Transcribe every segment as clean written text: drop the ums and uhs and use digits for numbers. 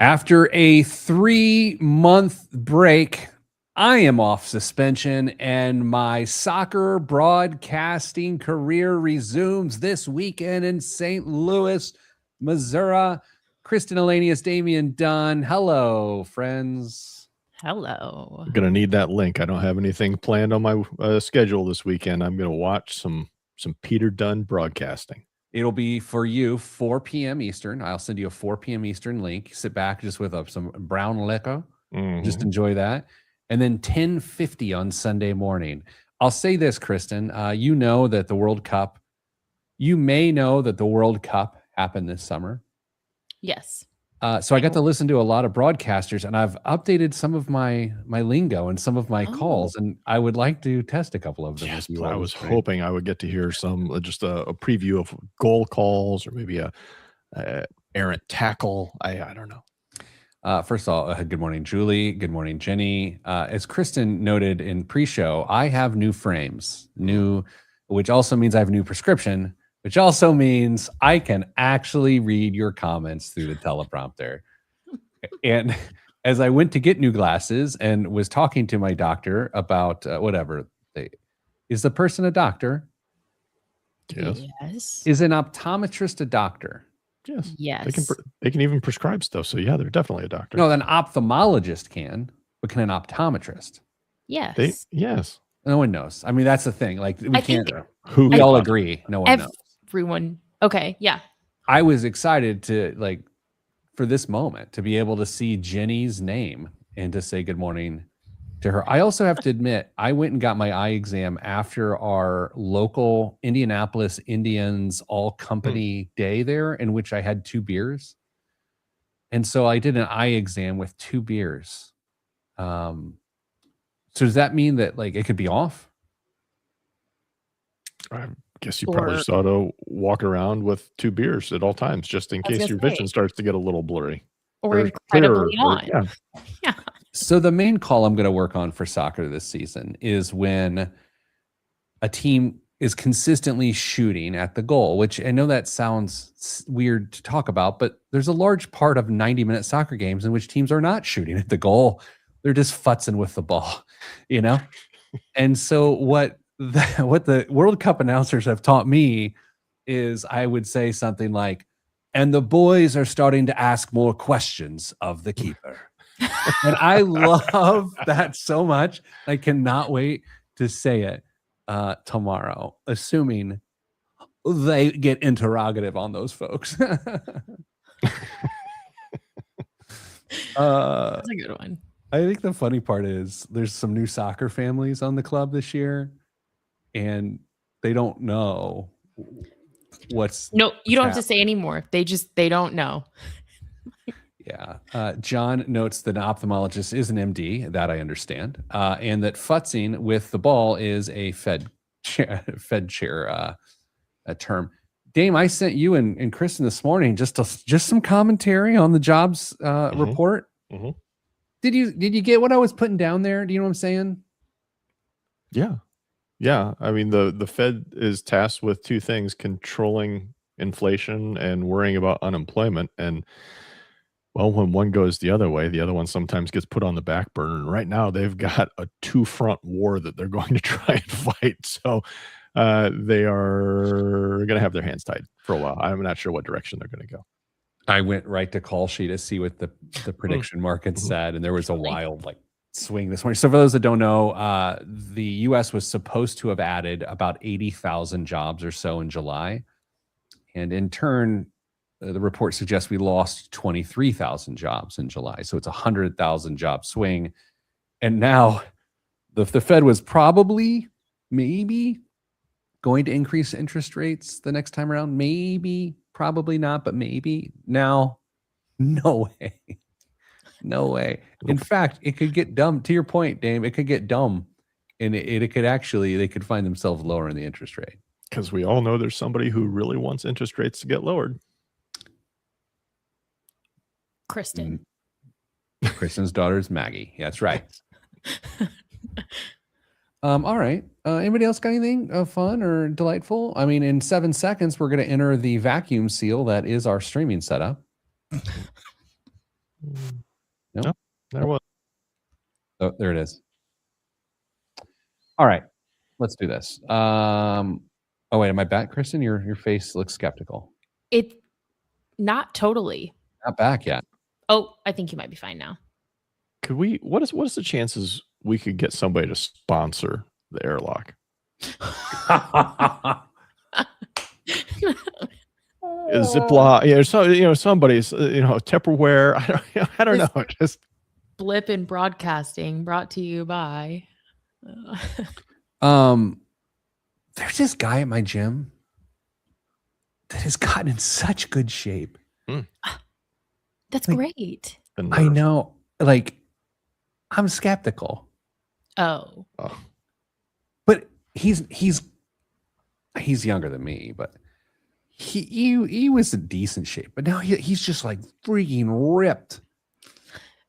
After a 3-month break, I am off suspension and my soccer broadcasting career resumes this weekend in St. Louis, Missouri. Kristen Elanius, Damian Dunn. Hello, friends. Hello. I'm going to need that link. I don't have anything planned on my schedule this weekend. I'm going to watch some Peter Dunn broadcasting. It'll be for you 4 p.m. Eastern. I'll send you a 4 p.m. Eastern link. Sit back just with some brown liquor. Just enjoy that. And then 10:50 on Sunday morning. I'll say this, Kristen. You know that the World Cup, you may know that the World Cup happened this summer. Yes. So I got to listen to a lot of broadcasters, and I've updated some of my lingo and some of my calls, and I would like to test a couple of them. Yes, I was hoping I would get to hear some, just a preview of goal calls or maybe a errant tackle. I don't know. First of all, good morning, Julie. Good morning, Jenny. As Kristen noted in pre-show, I have new frames, which also means I have a new prescription, which also means I can actually read your comments through the teleprompter. And as I went to get new glasses and was talking to my doctor about is the person a doctor? Yes. Is an optometrist a doctor? Yes. Yes. They can even prescribe stuff. So yeah, they're definitely a doctor. No, an ophthalmologist can, but can an optometrist? Yes. Yes. No one knows. I mean, that's the thing. Like we all agree. No one knows. Everyone. Okay. Yeah. I was excited for this moment to be able to see Jenny's name and to say good morning to her. I also have to admit, I went and got my eye exam after our local Indianapolis Indians all company day there, in which I had 2 beers. And so I did an eye exam with 2 beers. So does that mean that it could be off? I guess you probably just ought to walk around with 2 beers at all times, just in case your vision starts to get a little blurry. Or incredibly on. Yeah. So the main call I'm going to work on for soccer this season is when a team is consistently shooting at the goal, which I know that sounds weird to talk about, but there's a large part of 90-minute soccer games in which teams are not shooting at the goal. They're just futzing with the ball, And so what the World Cup announcers have taught me is I would say something like, and the boys are starting to ask more questions of the keeper. And I love that so much. I cannot wait to say it tomorrow, assuming they get interrogative on those folks. That's a good one. I think the funny part is there's some new soccer families on the club this year, and they don't know what's. No, you don't have to say anymore. They don't know. Yeah. John notes that an ophthalmologist is an MD, that I understand, and that futzing with the ball is a Fed chair term. Dame, I sent you and Kristen this morning just some commentary on the jobs report. Mm-hmm. Did you get what I was putting down there? Do you know what I'm saying? Yeah. Yeah. I mean, the Fed is tasked with 2 things: controlling inflation and worrying about unemployment. And well, when one goes the other way, the other one sometimes gets put on the back burner. And right now they've got a 2-front war that they're going to try and fight. So they are going to have their hands tied for a while. I'm not sure what direction they're going to go. I went right to call sheet to see what the prediction market said, and there was a wild swing this morning. So for those that don't know, the U.S. was supposed to have added about 80,000 jobs or so in July, and in turn, the report suggests we lost 23,000 jobs in July. So it's a 100,000 job swing, and now the Fed was maybe going to increase interest rates the next time around. Maybe. Probably not, but maybe. Now, no way. No way. In fact, it could get dumb. To your point, Dame, it could get dumb. And it could actually, they could find themselves lowering the interest rate. Because we all know there's somebody who really wants interest rates to get lowered. Kristen. Kristen's daughter is Maggie. Yeah, that's right. All right. Anybody else got anything fun or delightful? I mean, in 7 seconds, we're going to enter the vacuum seal that is our streaming setup. Nope. Nope, there was. Oh, there it is. All right, let's do this. Oh wait, am I back, Kristen? Your face looks skeptical. It's not totally. Not back yet. Oh, I think you might be fine now. Could we? What is the chances we could get somebody to sponsor the airlock? Ziploc, so somebody's, Tupperware. I don't know. Just Blip in broadcasting brought to you by. There's this guy at my gym that has gotten in such good shape. That's great. I know. Like, I'm skeptical. Oh. But he's younger than me, but he was in decent shape. But now he's just like freaking ripped.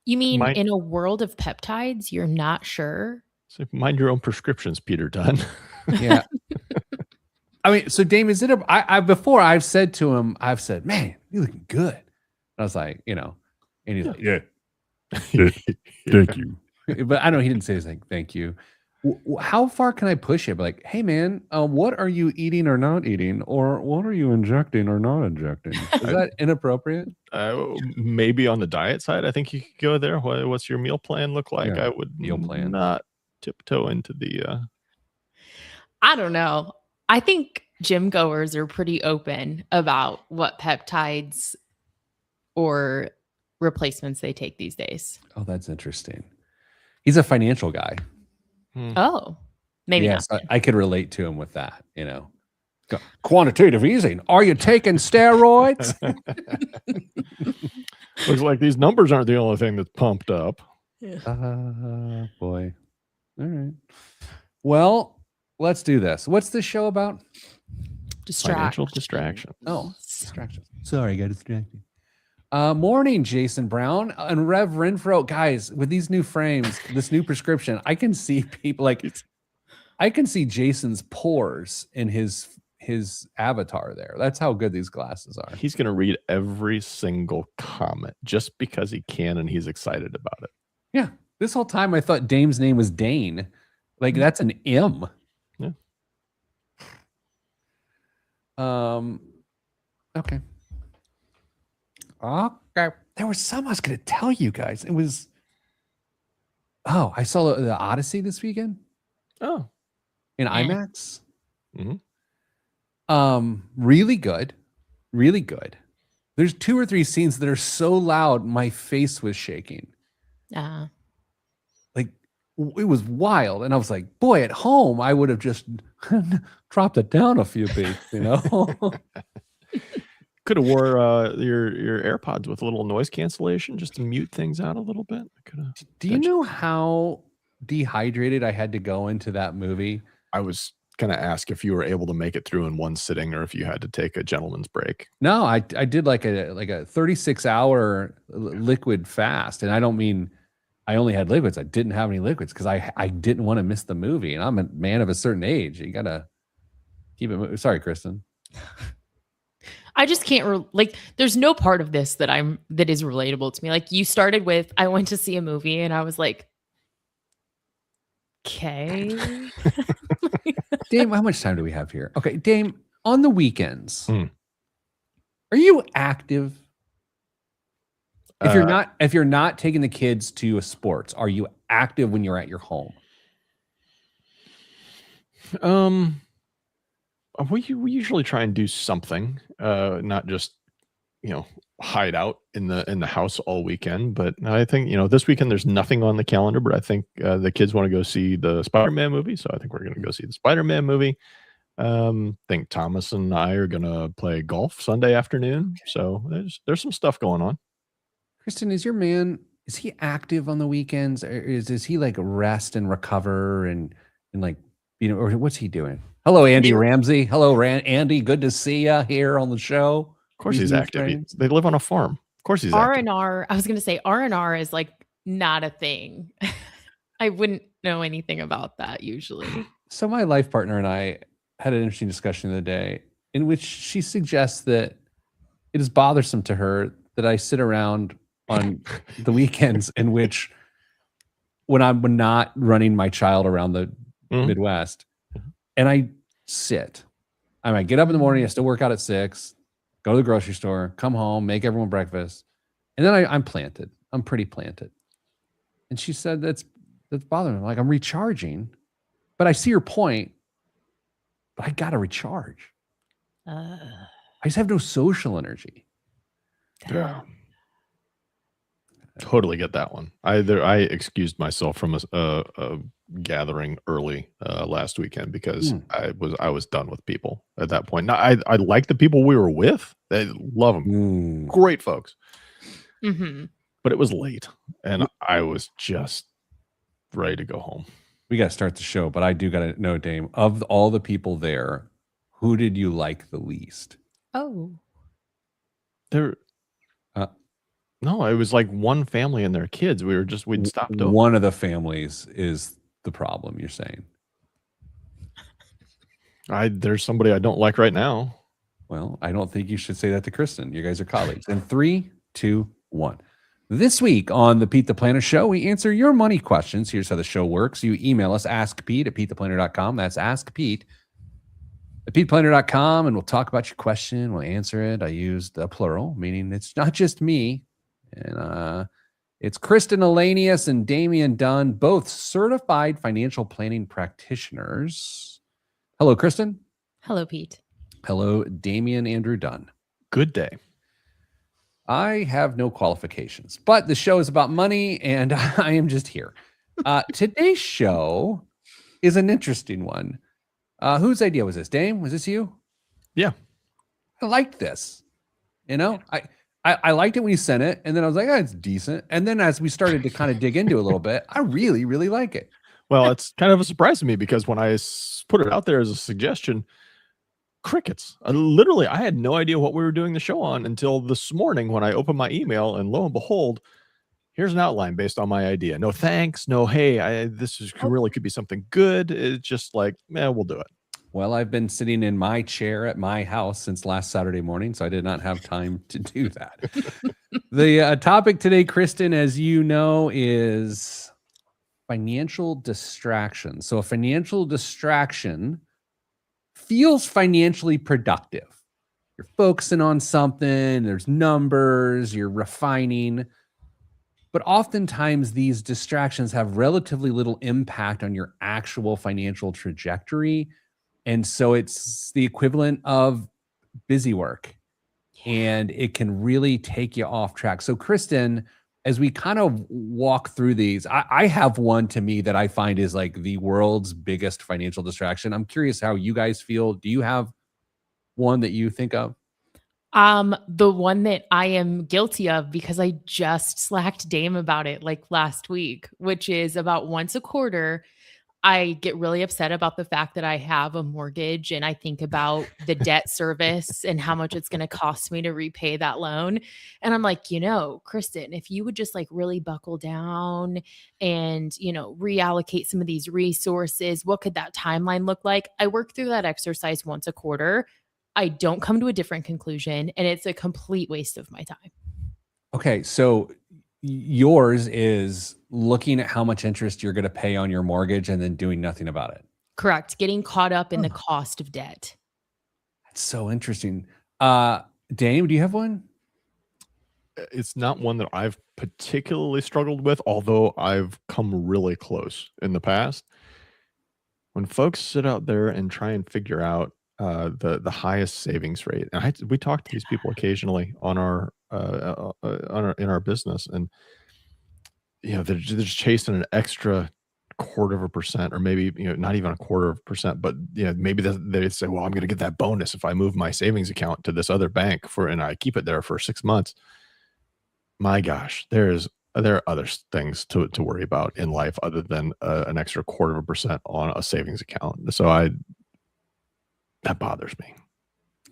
You mean in a world of peptides, you're not sure? So mind your own prescriptions, Peter Dunn. Yeah. I mean, so Dame, is it before I've said to him, man, you're looking good. I was like, and he's like, yeah. Thank you. But I know he didn't say anything. Thank you. How far can I push it? Like, hey man, what are you eating or not eating, or what are you injecting or not injecting? Is that inappropriate? Maybe on the diet side, I think you could go there. What's your meal plan look like? Yeah, I would meal plan. not tiptoe into the. I don't know. I think gym goers are pretty open about what peptides or replacements they take these days. Oh, that's interesting. He's a financial guy. Oh, maybe yes, not. I could relate to him with that. Quantitative easing. Are you taking steroids? Looks like these numbers aren't the only thing that's pumped up. Boy. All right. Well, let's do this. What's this show about? Financial distraction. Oh, distraction. Sorry, I got distracted. Morning, Jason Brown and Rev Renfro. Guys, with these new frames, this new prescription, I can see people I can see Jason's pores in his avatar there. That's how good these glasses are. He's going to read every single comment just because he can, and he's excited about it. Yeah. This whole time I thought Dame's name was Dane. Like, that's an M. Yeah. Okay. Okay. There was some I was going to tell you guys. It was. Oh, I saw the Odyssey this weekend. Oh, in IMAX. Mm-hmm. Really good, really good. There's 2 or 3 scenes that are so loud, my face was shaking. Like it was wild, and I was like, boy, at home I would have just dropped it down a few beats, Could have wore your AirPods with a little noise cancellation just to mute things out a little bit. Do you know how dehydrated I had to go into that movie? I was going to ask if you were able to make it through in one sitting or if you had to take a gentleman's break. No, I did like a 36-hour liquid fast, and I don't mean I only had liquids. I didn't have any liquids because I didn't want to miss the movie, and I'm a man of a certain age. You gotta keep it. Sorry, Kristen. I just can't there's no part of this that is relatable to me. Like, you started with, I went to see a movie and I was like, okay. Dame, how much time do we have here? Okay, Dame, on the weekends, are you active? If you're not taking the kids to sports, are you active when you're at your home? We usually try and do something, not just hide out in the house all weekend. But I think this weekend there's nothing on the calendar. But I think the kids want to go see the Spider-Man movie, so I think we're going to go see the Spider-Man movie. I think Thomas and I are going to play golf Sunday afternoon. So there's some stuff going on. Kristen, is he active on the weekends, or is he like rest and recover and like or what's he doing? Hello, Andy Ramsey. Hello, Andy. Good to see you here on the show. Of course, he's active. They live on a farm. Of course, he's active. R&R. I was going to say R&R is like not a thing. I wouldn't know anything about that usually. So my life partner and I had an interesting discussion the other day in which she suggests that it is bothersome to her that I sit around on the weekends in which when I'm not running my child around the Midwest and I sit. I might get up in the morning, I still work out at 6, go to the grocery store, come home, make everyone breakfast. And then I'm planted. I'm pretty planted. And she said, that's bothering me. Like, I'm recharging, but I see your point, but I got to recharge. I just have no social energy. Yeah. Totally get that one. I excused myself from a gathering early last weekend because I was done with people at that point. Now I like the people we were with. I love them. Great folks. But it was late and I was just ready to go home. We got to start the show, but I do got to know, Dame, of all the people there, who did you like the least? Oh. No, it was like one family and their kids. We'd stopped over. One of the families is the problem, you're saying. There's somebody I don't like right now. Well, I don't think you should say that to Kristen. You guys are colleagues. In 3, 2, 1. This week on the Pete the Planner Show, we answer your money questions. Here's how the show works. You email us, askpete@petetheplanner.com. That's askpete@petetheplanner.com, and we'll talk about your question. We'll answer it. I used the plural, meaning it's not just me. And it's Kristen Elanius and Damian Dunn, both certified financial planning practitioners. Hello, Kristen. Hello, Pete. Hello, Damian Andrew Dunn. Good day. I have no qualifications, but the show is about money, and I am just here. Today's show is an interesting one. Whose idea was this? Dame, was this you? Yeah. I liked this. You know, I liked it when you sent it, and then I was like, oh, it's decent. And then as we started to kind of dig into it a little bit, I really, really like it. Well, it's kind of a surprise to me because when I put it out there as a suggestion, crickets. Literally, I had no idea what we were doing the show on until this morning when I opened my email, and lo and behold, here's an outline based on my idea. No thanks. No, hey, really could be something good. It's just like, we'll do it. Well, I've been sitting in my chair at my house since last Saturday morning, so I did not have time to do that. The topic today, Kristen, as you know, is financial distraction. So a financial distraction feels financially productive. You're focusing on something, there's numbers, you're refining. But oftentimes these distractions have relatively little impact on your actual financial trajectory. And so it's the equivalent of busy work, and it can really take you off track. So Kristen, as we kind of walk through these, I have one to me that I find is like the world's biggest financial distraction. I'm curious how you guys feel. Do you have one that you think of? The one that I am guilty of because I just slacked Dame about it like last week, which is about once a quarter, I get really upset about the fact that I have a mortgage and I think about the debt service and how much it's going to cost me to repay that loan. And I'm like, Kristen, if you would just like really buckle down and, reallocate some of these resources, what could that timeline look like? I work through that exercise once a quarter. I don't come to a different conclusion, and it's a complete waste of my time. Okay. So yours is looking at how much interest you're going to pay on your mortgage and then doing nothing about it. Correct. Getting caught up in the cost of debt. That's so interesting. Dame, do you have one? It's not one that I've particularly struggled with, although I've come really close in the past. When folks sit out there and try and figure out the highest savings rate, and we talk to these people occasionally on in our business, and they're just chasing an extra 0.25%, or maybe not even 0.25%, but maybe they say, well, I'm going to get that bonus if I move my savings account to this other bank and I keep it there for 6 months. My gosh, there are other things to worry about in life other than an extra 0.25% on a savings account. So that bothers me.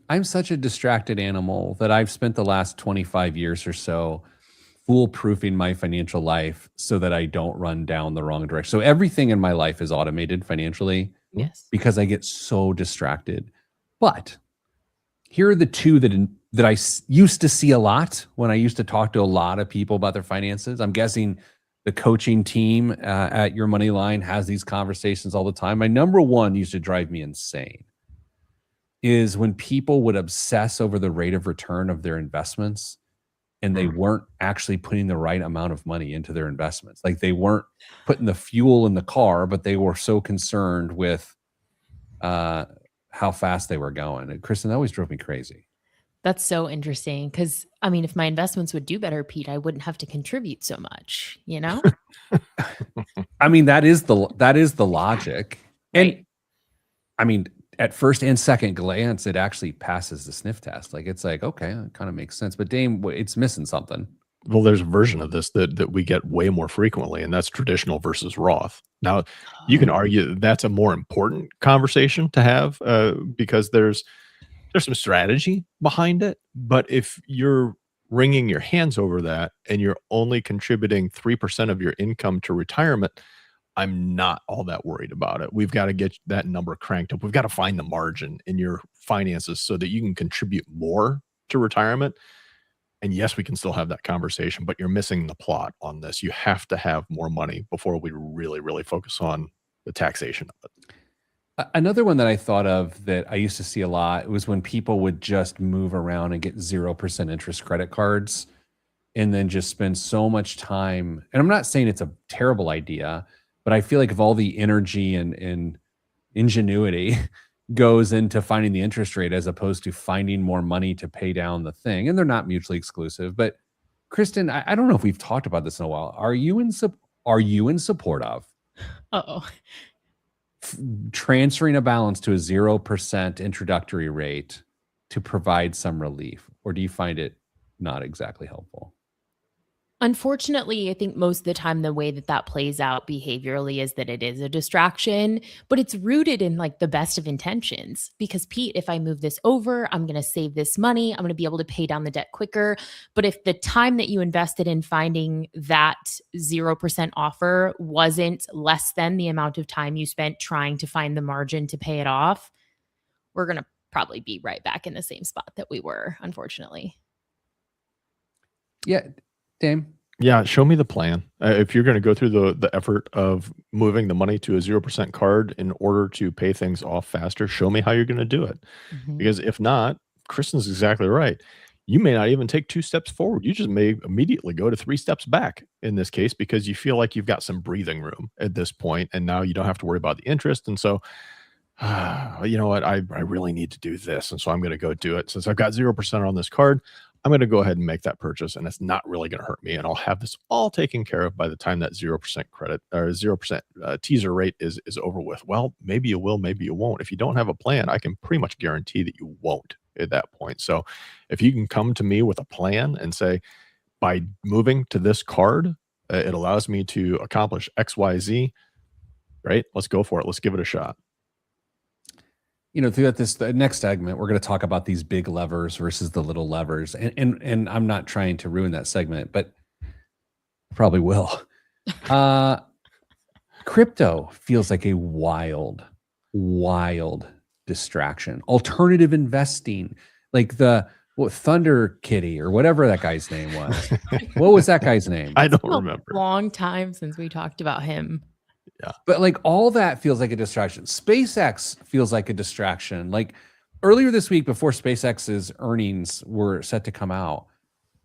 I'm such a distracted animal that I've spent the last 25 years or so foolproofing my financial life so that I don't run down the wrong direction. So everything in my life is automated financially. Yes. Because I get so distracted. But here are the two that I used to see a lot when I used to talk to a lot of people about their finances. I'm guessing the coaching team at Your Money Line has these conversations all the time. My number one used to drive me insane is when people would obsess over the rate of return of their investments and they weren't actually putting the right amount of money into their investments. Like they weren't putting the fuel in the car, but they were so concerned with how fast they were going. And Kristen, that always drove me crazy. That's so interesting because, I mean, if my investments would do better, Pete, I wouldn't have to contribute so much, you know? I mean, that is the logic. Right. And I mean, at first and second glance, it actually passes the sniff test. Like it's like, okay, it kind of makes sense. But Dame, it's missing something. Well, there's a version of this that we get way more frequently, and that's traditional versus Roth. Now, you can argue that that's a more important conversation to have because there's some strategy behind it. But if you're wringing your hands over that and you're only contributing 3% of your income to retirement, I'm not all that worried about it. We've got to get that number cranked up. We've got to find the margin in your finances so that you can contribute more to retirement. And yes, we can still have that conversation, but you're missing the plot on this. You have to have more money before we really, really focus on the taxation of it. Another one that I thought of that I used to see a lot was when people would just move around and get 0% interest credit cards and then just spend so much time. And I'm not saying it's a terrible idea, but I feel like if all the energy and ingenuity goes into finding the interest rate as opposed to finding more money to pay down the thing, and they're not mutually exclusive. But Kristen, I don't know if we've talked about this in a while. Are you in support of transferring a balance to a 0% introductory rate to provide some relief, or do you find it not exactly helpful? Unfortunately, I think most of the time the way that plays out behaviorally is that it is a distraction, but it's rooted in like the best of intentions. Because Pete, if I move this over, I'm going to save this money. I'm going to be able to pay down the debt quicker. But if the time that you invested in finding that 0% offer wasn't less than the amount of time you spent trying to find the margin to pay it off, we're going to probably be right back in the same spot that we were, unfortunately. Yeah. Dame? Yeah, show me the plan. If you're going to go through the effort of moving the money to a 0% card in order to pay things off faster, show me how you're going to do it. Because if not, Kristen's exactly right. You may not even take 2 steps forward. You just may immediately go to 3 steps back in this case because you feel like you've got some breathing room at this point, and now you don't have to worry about the interest. And so, you know what? I really need to do this, and so I'm going to go do it. Since I've got 0% on this card, I'm going to go ahead and make that purchase, and it's not really going to hurt me. And I'll have this all taken care of by the time that 0% credit or 0% teaser rate is over with. Well, maybe you will, maybe you won't. If you don't have a plan, I can pretty much guarantee that you won't at that point. So if you can come to me with a plan and say, by moving to this card, it allows me to accomplish X, Y, Z, right? Let's go for it. Let's give it a shot. You know, throughout the next segment, we're going to talk about these big levers versus the little levers. And I'm not trying to ruin that segment, but I probably will. Crypto feels like a wild distraction. Alternative investing, like Thunder Kitty or whatever that guy's name was. What was that guy's name? I don't remember. A long time since we talked about him. Yeah. But like all that feels like a distraction. SpaceX feels like a distraction. Like earlier this week, before SpaceX's earnings were set to come out,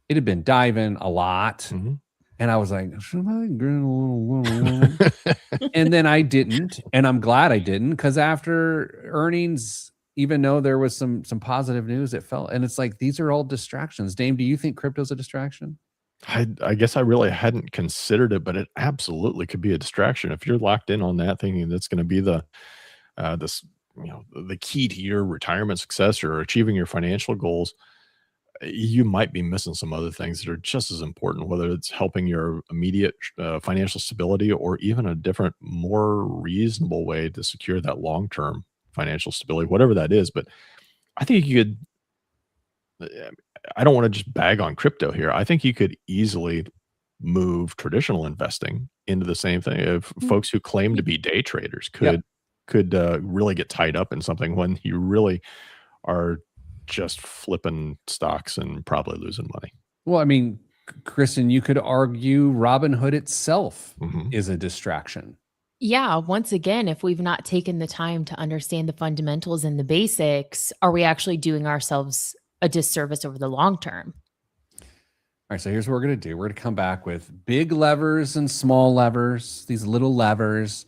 it had been diving a lot. And I was like, should I grin a little? And then I didn't. And I'm glad I didn't, because after earnings, even though there was some positive news, it felt, and it's like, these are all distractions. Dame, do you think crypto's a distraction? I guess I really hadn't considered it, but it absolutely could be a distraction. If you're locked in on that, thinking that's going to be the key to your retirement success or achieving your financial goals, you might be missing some other things that are just as important, whether it's helping your immediate financial stability or even a different, more reasonable way to secure that long-term financial stability, whatever that is. But I think you could, I don't want to just bag on crypto here. I think you could easily move traditional investing into the same thing. If folks who claim to be day traders could really get tied up in something when you really are just flipping stocks and probably losing money. Well, I mean, Kristen, you could argue Robinhood itself Mhm. is a distraction. Yeah, once again, if we've not taken the time to understand the fundamentals and the basics, are we actually doing ourselves a disservice over the long term? All right, so here's what we're going to do. We're going to come back with big levers and small levers, these little levers,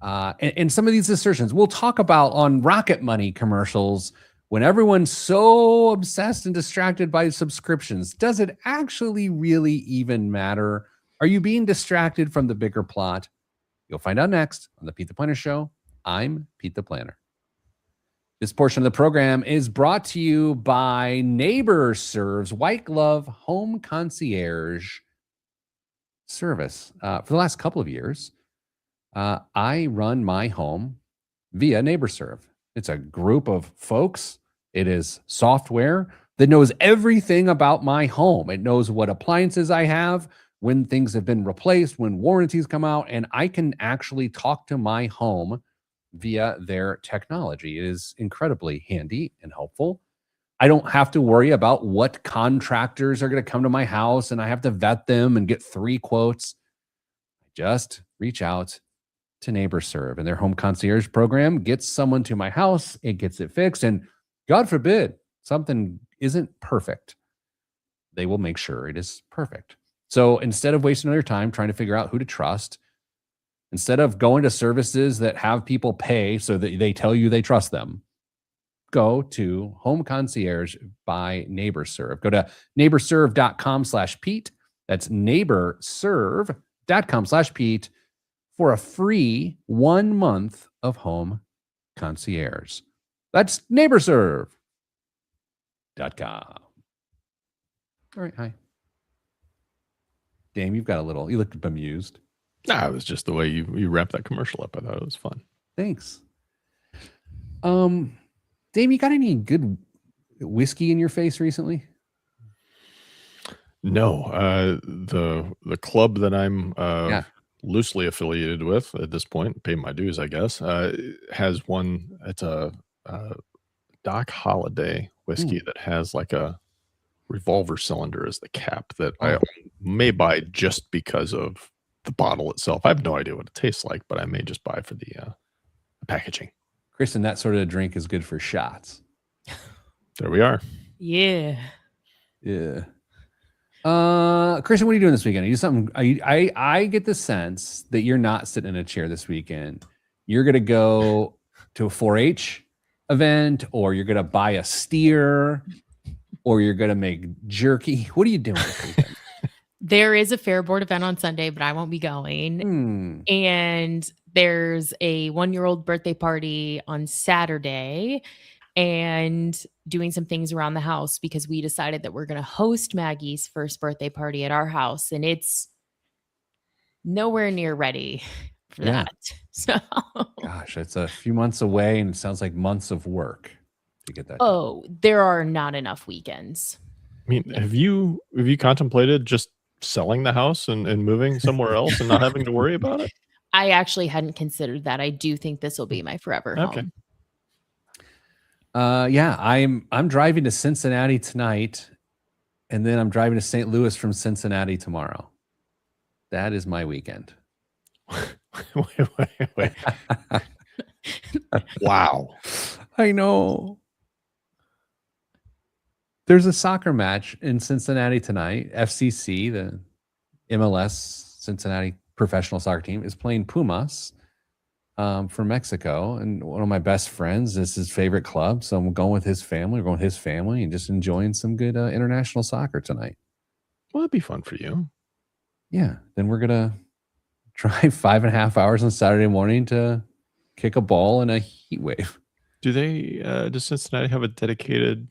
and some of these assertions we'll talk about on Rocket Money commercials when everyone's so obsessed and distracted by subscriptions. Does it actually really even matter? Are you being distracted from the bigger plot? You'll find out next on the Pete the Planner Show. I'm Pete the Planner. This portion of the program is brought to you by Neighbor Serve's White Glove Home Concierge service. For the last couple of years, I run my home via Neighbor Serve. It's a group of folks. It is software that knows everything about my home. It knows what appliances I have, when things have been replaced, when warranties come out, and I can actually talk to my home via their technology. It is incredibly handy and helpful. I don't have to worry about what contractors are going to come to my house and I have to vet them and get 3 quotes. I just reach out to NeighborServe, and their home concierge program gets someone to my house, it gets it fixed, and God forbid something isn't perfect, they will make sure it is perfect. So instead of wasting all your time trying to figure out who to trust, instead of going to services that have people pay so that they tell you they trust them, go to Home Concierge by NeighborServe. Go to neighborserve.com/Pete. That's neighborserve.com/Pete for a free 1 month of Home Concierge. That's neighborserve.com. All right, hi. Dame, you've got you looked bemused. Nah, it was just the way you wrapped that commercial up. I thought it was fun. Thanks. Dame, you got any good whiskey in your face recently? No, the club that I'm loosely affiliated with at this point, pay my dues, I guess, has one. It's a Doc Holliday whiskey that has like a revolver cylinder as the cap that I may buy just because of the bottle itself. I have no idea what it tastes like, but I may just buy for the packaging. Kristen, that sort of drink is good for shots. There we are. Yeah. Yeah. Kristen, what are you doing this weekend? Are you something? I get the sense that you're not sitting in a chair this weekend. You're gonna go to a 4-H event, or you're gonna buy a steer, or you're gonna make jerky. What are you doing this weekend? There is a fair board event on Sunday, but I won't be going. And there's a 1-year-old birthday party on Saturday, and doing some things around the house because we decided that we're going to host Maggie's first birthday party at our house, and it's nowhere near ready for that. So, gosh, it's a few months away, and it sounds like months of work to get that. Oh, there are not enough weekends. I mean, have you contemplated just selling the house and moving somewhere else and not having to worry about it? I actually hadn't considered that. I do think this will be my forever home. Yeah, I'm driving to Cincinnati tonight, and then I'm driving to St. Louis from Cincinnati tomorrow. That is my weekend. Wait. Wow. I know. There's a soccer match in Cincinnati tonight. FCC, the MLS Cincinnati professional soccer team, is playing Pumas from Mexico. And one of my best friends is his favorite club. So I'm going with his family. We're going with his family and just enjoying some good international soccer tonight. Well, that'd be fun for you. Yeah. Then we're going to drive 5.5 hours on Saturday morning to kick a ball in a heat wave. Does Cincinnati have a dedicated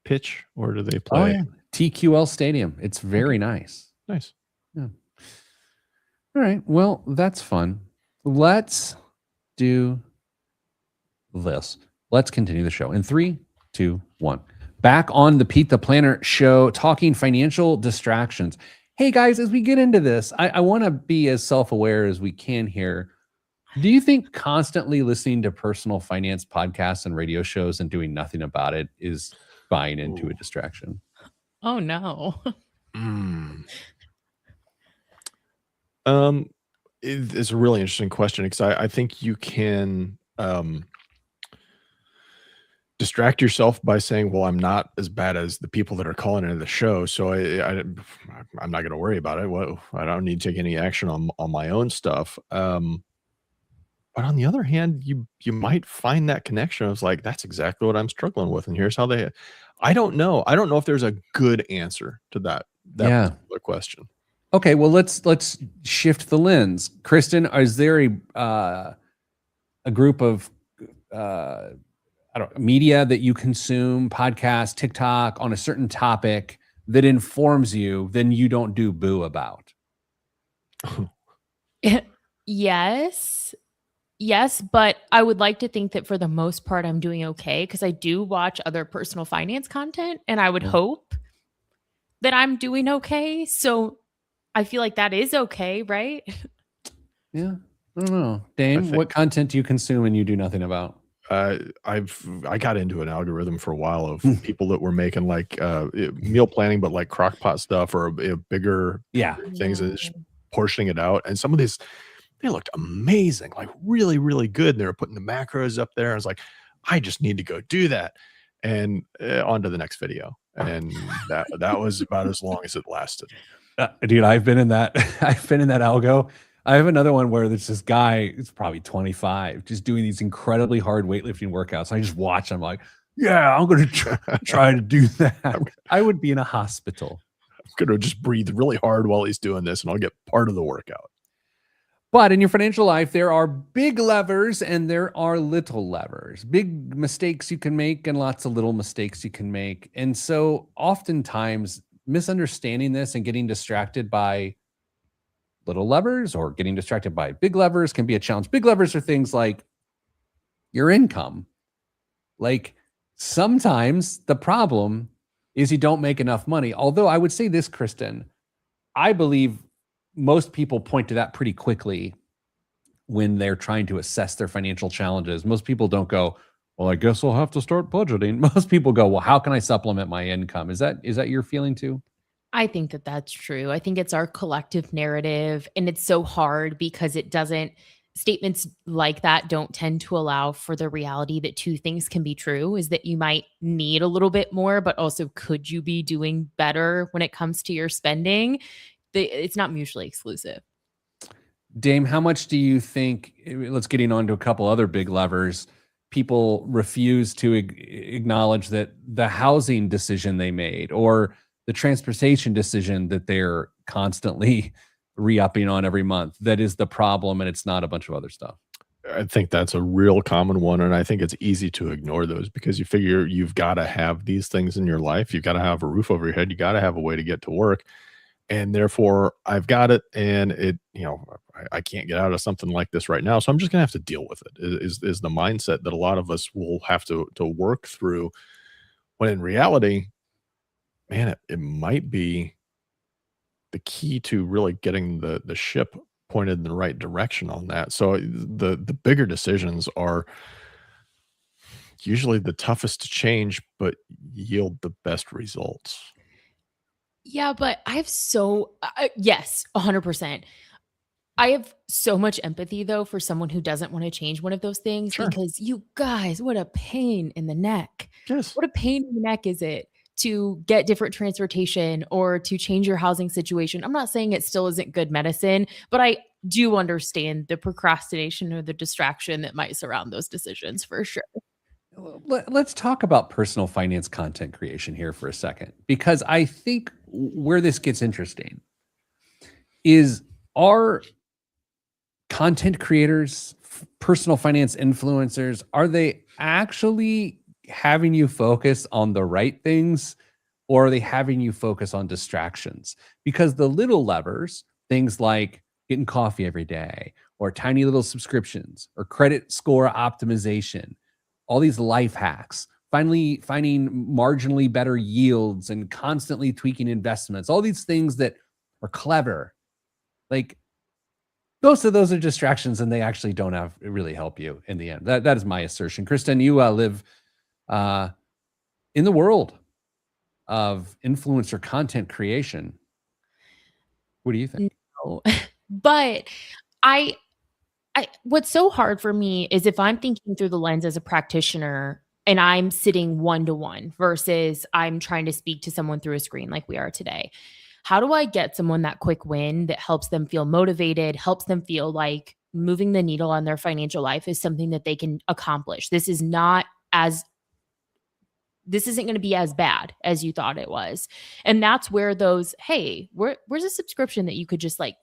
pitch, or do they play? TQL Stadium. It's very nice. Nice. Yeah. All right. Well, that's fun. Let's do this. Let's continue the show in 3, 2, 1. Back on the Pete the Planner Show, talking financial distractions. Hey guys, as we get into this, I want to be as self-aware as we can here. Do you think constantly listening to personal finance podcasts and radio shows and doing nothing about it is buying into Ooh. a distraction? Oh no. It's a really interesting question because I think you can distract yourself by saying, "Well, I'm not as bad as the people that are calling into the show, so I'm not going to worry about it. Well, I don't need to take any action on my own stuff." But on the other hand, you might find that connection. It's like that's exactly what I'm struggling with, and here's how they. I don't know. I don't know if there's a good answer to that Yeah. particular question. Okay, well let's shift the lens. Kristen, is there a group of I don't media that you consume, podcast, TikTok on a certain topic that informs you, then you don't do boo about? Yes. Yes, but I would like to think that for the most part I'm doing okay because I do watch other personal finance content and I would Yeah. hope that I'm doing okay. So I feel like that is okay, right? Yeah. I don't know. I Dame, think what content do you consume and you do nothing about? I got into an algorithm for a while of people that were making like meal planning, but like crock pot stuff or bigger Yeah. things and Yeah. just portioning it out. And some of these, they looked amazing, like really, really good. And they were putting the macros up there. I was like, I just need to go do that. And on to the next video. And that was about as long as it lasted. Dude, I've been in that. I've been in that algo. I have another one where there's this guy, it's probably 25, just doing these incredibly hard weightlifting workouts. I just watch. I'm like, yeah, I'm going to try to do that. I would be in a hospital. I'm going to just breathe really hard while he's doing this and I'll get part of the workout. But in your financial life, there are big levers and there are little levers, big mistakes you can make and lots of little mistakes you can make. And so oftentimes misunderstanding this and getting distracted by little levers or getting distracted by big levers can be a challenge. Big levers are things like your income. Like sometimes the problem is you don't make enough money. Although I would say this, Kristen, I believe most people point to that pretty quickly when they're trying to assess their financial challenges. Most people don't go, well, I guess I'll have to start budgeting. Most people go, well, how can I supplement my income? Is that your feeling too? I think that that's true. I think it's our collective narrative and it's so hard because it doesn't statements like that don't tend to allow for the reality that two things can be true is that you might need a little bit more but also could you be doing better when it comes to your spending? It's not mutually exclusive. Dame, how much do you think, let's getting on to a couple other big levers, people refuse to acknowledge that the housing decision they made or the transportation decision that they're constantly re-upping on every month, that is the problem and it's not a bunch of other stuff? I think that's a real common one, and I think it's easy to ignore those because you figure you've gotta have these things in your life. You've gotta have a roof over your head. You gotta have a way to get to work, and therefore, I've got it, and I can't get out of something like this right now, so I'm just gonna have to deal with it, is the mindset that a lot of us will have to work through, when in reality, man, it might be the key to really getting the ship pointed in the right direction on that. So the bigger decisions are usually the toughest to change, but yield the best results. Yeah, but I have yes, 100%. I have so much empathy though for someone who doesn't want to change one of those things Sure. because you guys, what a pain in the neck. Yes. What a pain in the neck is it to get different transportation or to change your housing situation? I'm not saying it still isn't good medicine, but I do understand the procrastination or the distraction that might surround those decisions for sure. Let's talk about personal finance content creation here for a second, because I think where this gets interesting is, are content creators, personal finance influencers, are they actually having you focus on the right things or are they having you focus on distractions? Because the little levers, things like getting coffee every day or tiny little subscriptions or credit score optimization, all these life hacks, finally finding marginally better yields and constantly tweaking investments, all these things that are clever, like most of those are distractions and they actually don't really help you in the end. That is my assertion. Kristen, you live in the world of influencer content creation. What do you think? No. But I what's so hard for me is if I'm thinking through the lens as a practitioner and I'm sitting one-to-one versus I'm trying to speak to someone through a screen like we are today. How do I get someone that quick win that helps them feel motivated, helps them feel like moving the needle on their financial life is something that they can accomplish? This isn't going to be as bad as you thought it was. And that's where those, hey, where's a subscription that you could just like,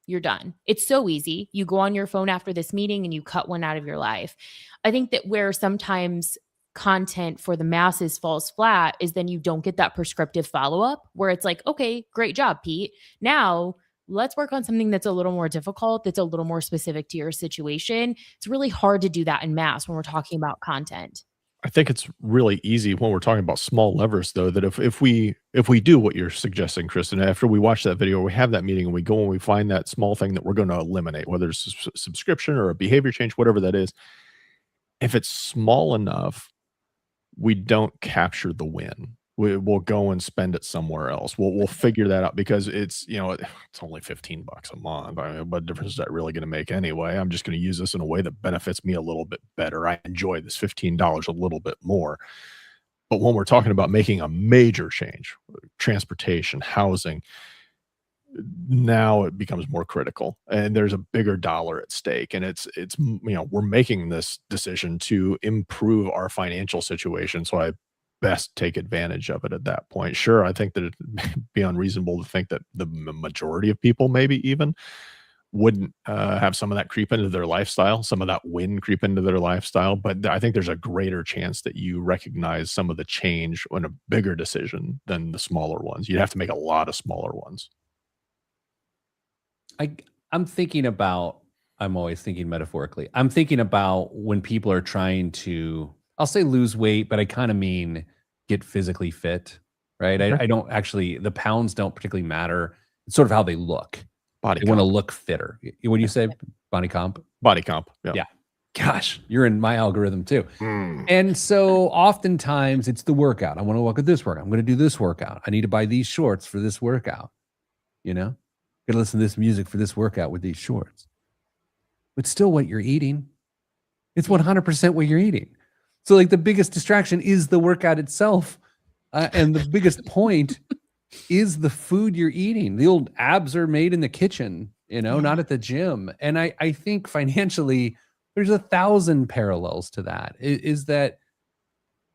you're done. It's so easy. You go on your phone after this meeting and you cut one out of your life. I think that where sometimes content for the masses falls flat is then you don't get that prescriptive follow-up where it's like, okay, great job, Pete. Now let's work on something that's a little more difficult, that's a little more specific to your situation. It's really hard to do that in mass when we're talking about content. I think it's really easy when we're talking about small levers, though, that if we do what you're suggesting, Kristen, after we watch that video, we have that meeting and we go and we find that small thing that we're going to eliminate, whether it's a subscription or a behavior change, whatever that is, if it's small enough, we don't capture the win. We'll go and spend it somewhere else. We'll figure that out because it's only $15 a month. I mean, what difference is that really going to make anyway? I'm just going to use this in a way that benefits me a little bit better. I enjoy this $15 a little bit more. But when we're talking about making a major change, transportation, housing, now it becomes more critical and there's a bigger dollar at stake. And it's we're making this decision to improve our financial situation. So I best take advantage of it at that point. Sure, I think that it'd be unreasonable to think that the majority of people maybe even wouldn't have some of that creep into their lifestyle, some of that win creep into their lifestyle. But I think there's a greater chance that you recognize some of the change in a bigger decision than the smaller ones. You'd have to make a lot of smaller ones. I'm always thinking metaphorically. I'm thinking about when people are trying to, I'll say lose weight, but I kind of mean get physically fit, right? Okay. I don't actually, the pounds don't particularly matter. It's sort of how they look. Body They want to look fitter. What do you say? Body comp? Body comp. Yeah. Gosh, you're in my algorithm too. And so oftentimes it's the workout. I want to work with this workout. I'm going to do this workout. I need to buy these shorts for this workout. Got to listen to this music for this workout with these shorts. It's still what you're eating. It's 100% what you're eating. So like the biggest distraction is the workout itself. And the biggest point is the food you're eating. The old abs are made in the kitchen, not at the gym. And I think financially, there's 1,000 parallels to that. Is that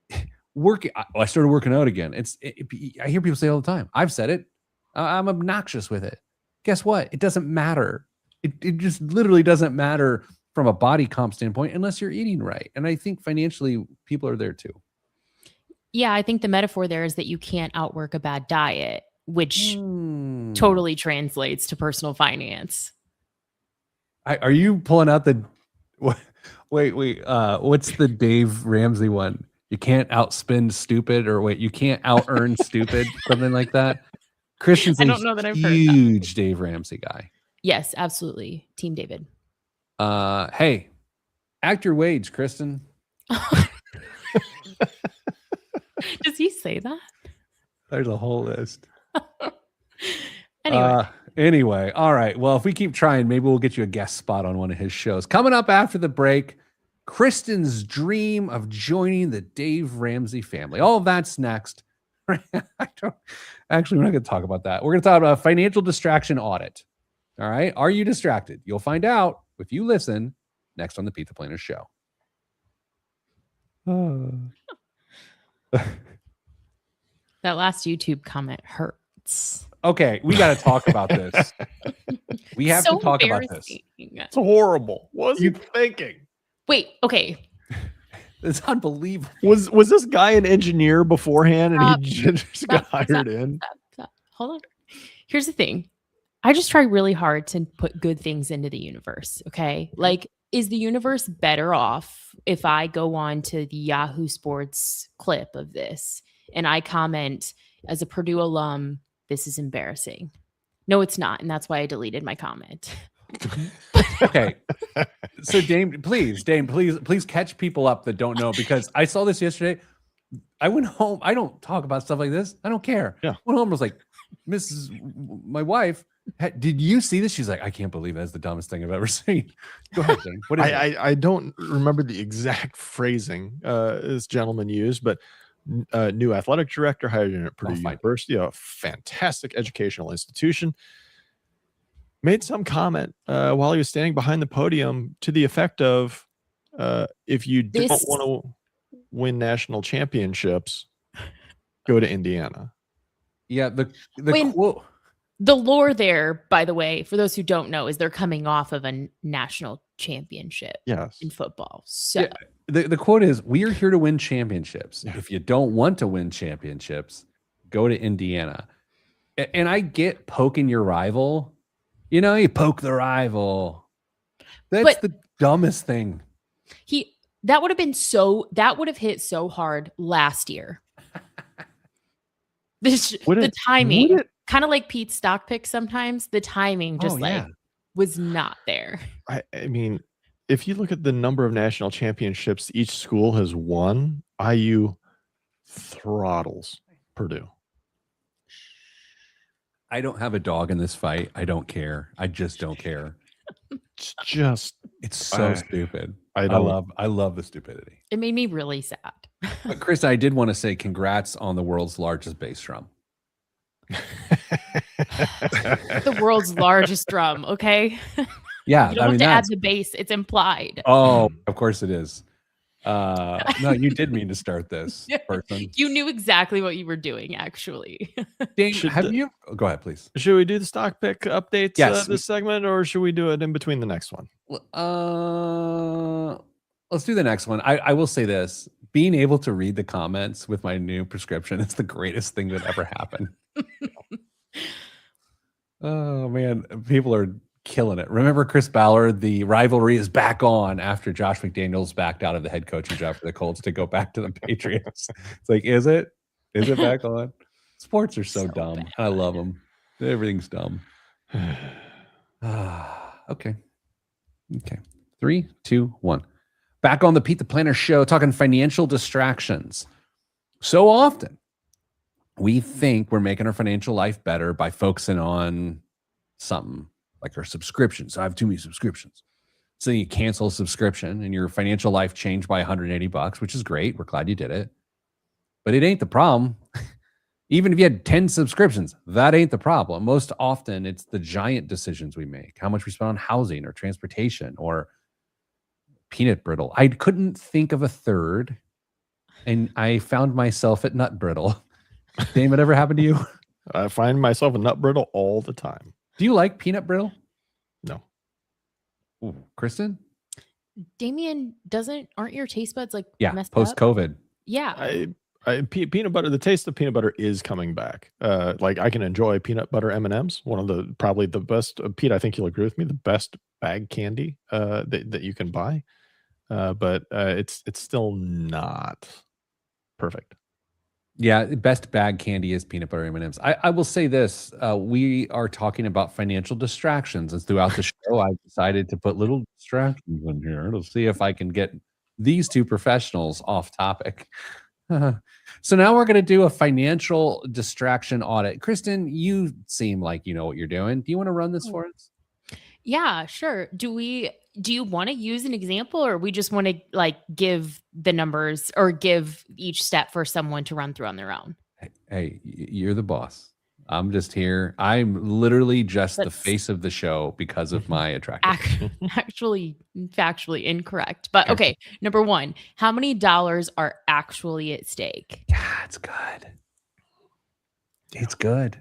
I started working out again. I hear people say all the time. I've said it. I'm obnoxious with it. Guess what? It doesn't matter. It just literally doesn't matter from a body comp standpoint unless you're eating right. And I think financially, people are there too. Yeah, I think the metaphor there is that you can't outwork a bad diet, which totally translates to personal finance. Are you pulling out the... Wait. What's the Dave Ramsey one? You can't outspend stupid, or you can't out-earn stupid, something like that. Christian's I don't know that I've heard huge Dave Ramsey guy. Yes, absolutely. Team David. Hey, act your wage, Kristen. Does he say that? There's a whole list. Anyway. All right. Well, if we keep trying, maybe we'll get you a guest spot on one of his shows. Coming up after the break, Kristen's dream of joining the Dave Ramsey family. All of that's next. We're not going to talk about that. We're going to talk about a financial distraction audit. All right. Are you distracted? You'll find out if you listen next on the Pete the Planner Show. That last YouTube comment hurts. Okay, we got to talk about this. We have to talk about this. It's horrible. What was you thinking? Wait, okay. It's unbelievable. Was this guy an engineer beforehand and he just got hired in? Hold on. Here's the thing. I just try really hard to put good things into the universe. Okay. Like, is the universe better off if I go on to the Yahoo Sports clip of this and I comment as a Purdue alum, this is embarrassing? No, it's not. And that's why I deleted my comment. Okay. So Dame, please catch people up that don't know, because I saw this yesterday. I went home. I don't talk about stuff like this. I don't care. Yeah. Went home and was like, my wife, did you see this? She's like, I can't believe that's the dumbest thing I've ever seen. Go ahead, Jane. What is it? I don't remember the exact phrasing this gentleman used, but new athletic director hired at Purdue University, a fantastic educational institution, made some comment while he was standing behind the podium to the effect of, if you don't want to win national championships, go to Indiana. Yeah, the lore there, by the way, for those who don't know, is they're coming off of a national championship in football. So the quote is, we are here to win championships. If you don't want to win championships, go to Indiana. And I get poking your rival. You know, you poke the rival. That's the dumbest thing. That would have hit so hard last year. The timing, kind of like Pete's stock pick sometimes, the timing just was not there. I mean, if you look at the number of national championships each school has won, IU throttles Purdue. I don't have a dog in this fight. I don't care. I just don't care. It's so stupid. I love the stupidity. It made me really sad. But Chris, I did want to say congrats on the world's largest bass drum. The world's largest drum, okay? Yeah. You don't have to add the bass. It's implied. Oh, of course it is. No, you did mean to start this person. You knew exactly what you were doing, actually. Dang, go ahead, please. Should we do the stock pick updates this segment, or should we do it in between the next one? Let's do the next one. I will say this. Being able to read the comments with my new prescription is the greatest thing that ever happened. Oh, man. People are killing it. Remember Chris Ballard, the rivalry is back on after Josh McDaniels backed out of the head coaching job for the Colts to go back to the Patriots. It's like, is it back on? Sports are so dumb. Bad. I love them. Everything's dumb. Okay. 3, 2, 1. Back on the Pete the Planner show, talking financial distractions. So often we think we're making our financial life better by focusing on something like our subscriptions. I have too many subscriptions. So you cancel a subscription and your financial life changed by $180, which is great. We're glad you did it. But it ain't the problem. Even if you had 10 subscriptions, that ain't the problem. Most often it's the giant decisions we make. How much we spend on housing or transportation or peanut brittle. I couldn't think of a third, and I found myself at nut brittle. Damon, ever happened to you? I find myself a nut brittle all the time. Do you like peanut brittle? No. Ooh, Kristen? Damien, aren't your taste buds messed post-COVID? Up? Yeah. Peanut butter, the taste of peanut butter is coming back. Like I can enjoy peanut butter M&Ms, one of probably the best, Pete, I think you'll agree with me, the best bag candy that you can buy. But it's still not perfect. Yeah, best bag candy is peanut butter M&Ms. I will say this. We are talking about financial distractions, and throughout the show, I decided to put little distractions in here to see if I can get these two professionals off topic. So now we're going to do a financial distraction audit. Kristen, you seem like you know what you're doing. Do you want to run this for us? Yeah, sure. Do you want to use an example, or we just want to give the numbers or give each step for someone to run through on their own? Hey, you're the boss. I'm just here. I'm literally just the face of the show because of my attractiveness. Actually, factually incorrect. But okay, number 1, how many dollars are actually at stake? Yeah, it's good. It's good.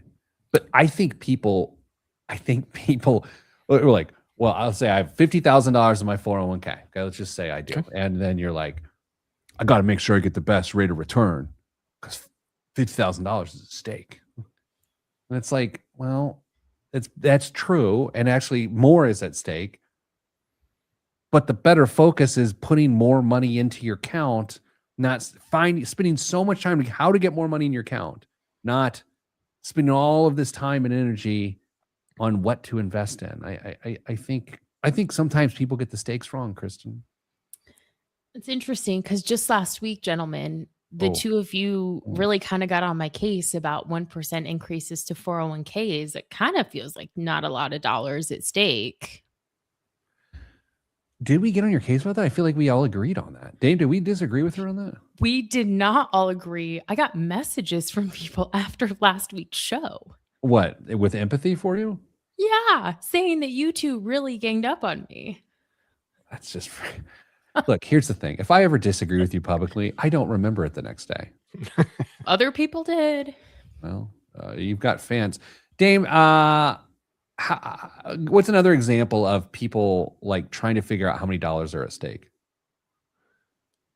But I think people are like, well, I'll say I have $50,000 in my 401k. Okay, let's just say I do. Okay. And then you're like, I got to make sure I get the best rate of return because $50,000 is at stake. And it's like, well, that's true. And actually more is at stake. But the better focus is putting more money into your account, not spending so much time on how to get more money in your account, not spending all of this time and energy on what to invest in. I think sometimes people get the stakes wrong, Kristen. It's interesting because just last week, gentlemen, the two of you really kind of got on my case about 1% increases to 401ks. It kind of feels like not a lot of dollars at stake. Did we get on your case about that? I feel like we all agreed on that. Dave, did we disagree with her on that? We did not all agree. I got messages from people after last week's show. What, with empathy for you? Yeah, saying that you two really ganged up on me. That's just... Look, here's the thing. If I ever disagree with you publicly, I don't remember it the next day. Other people did. Well, you've got fans. Dame, what's another example of people like trying to figure out how many dollars are at stake?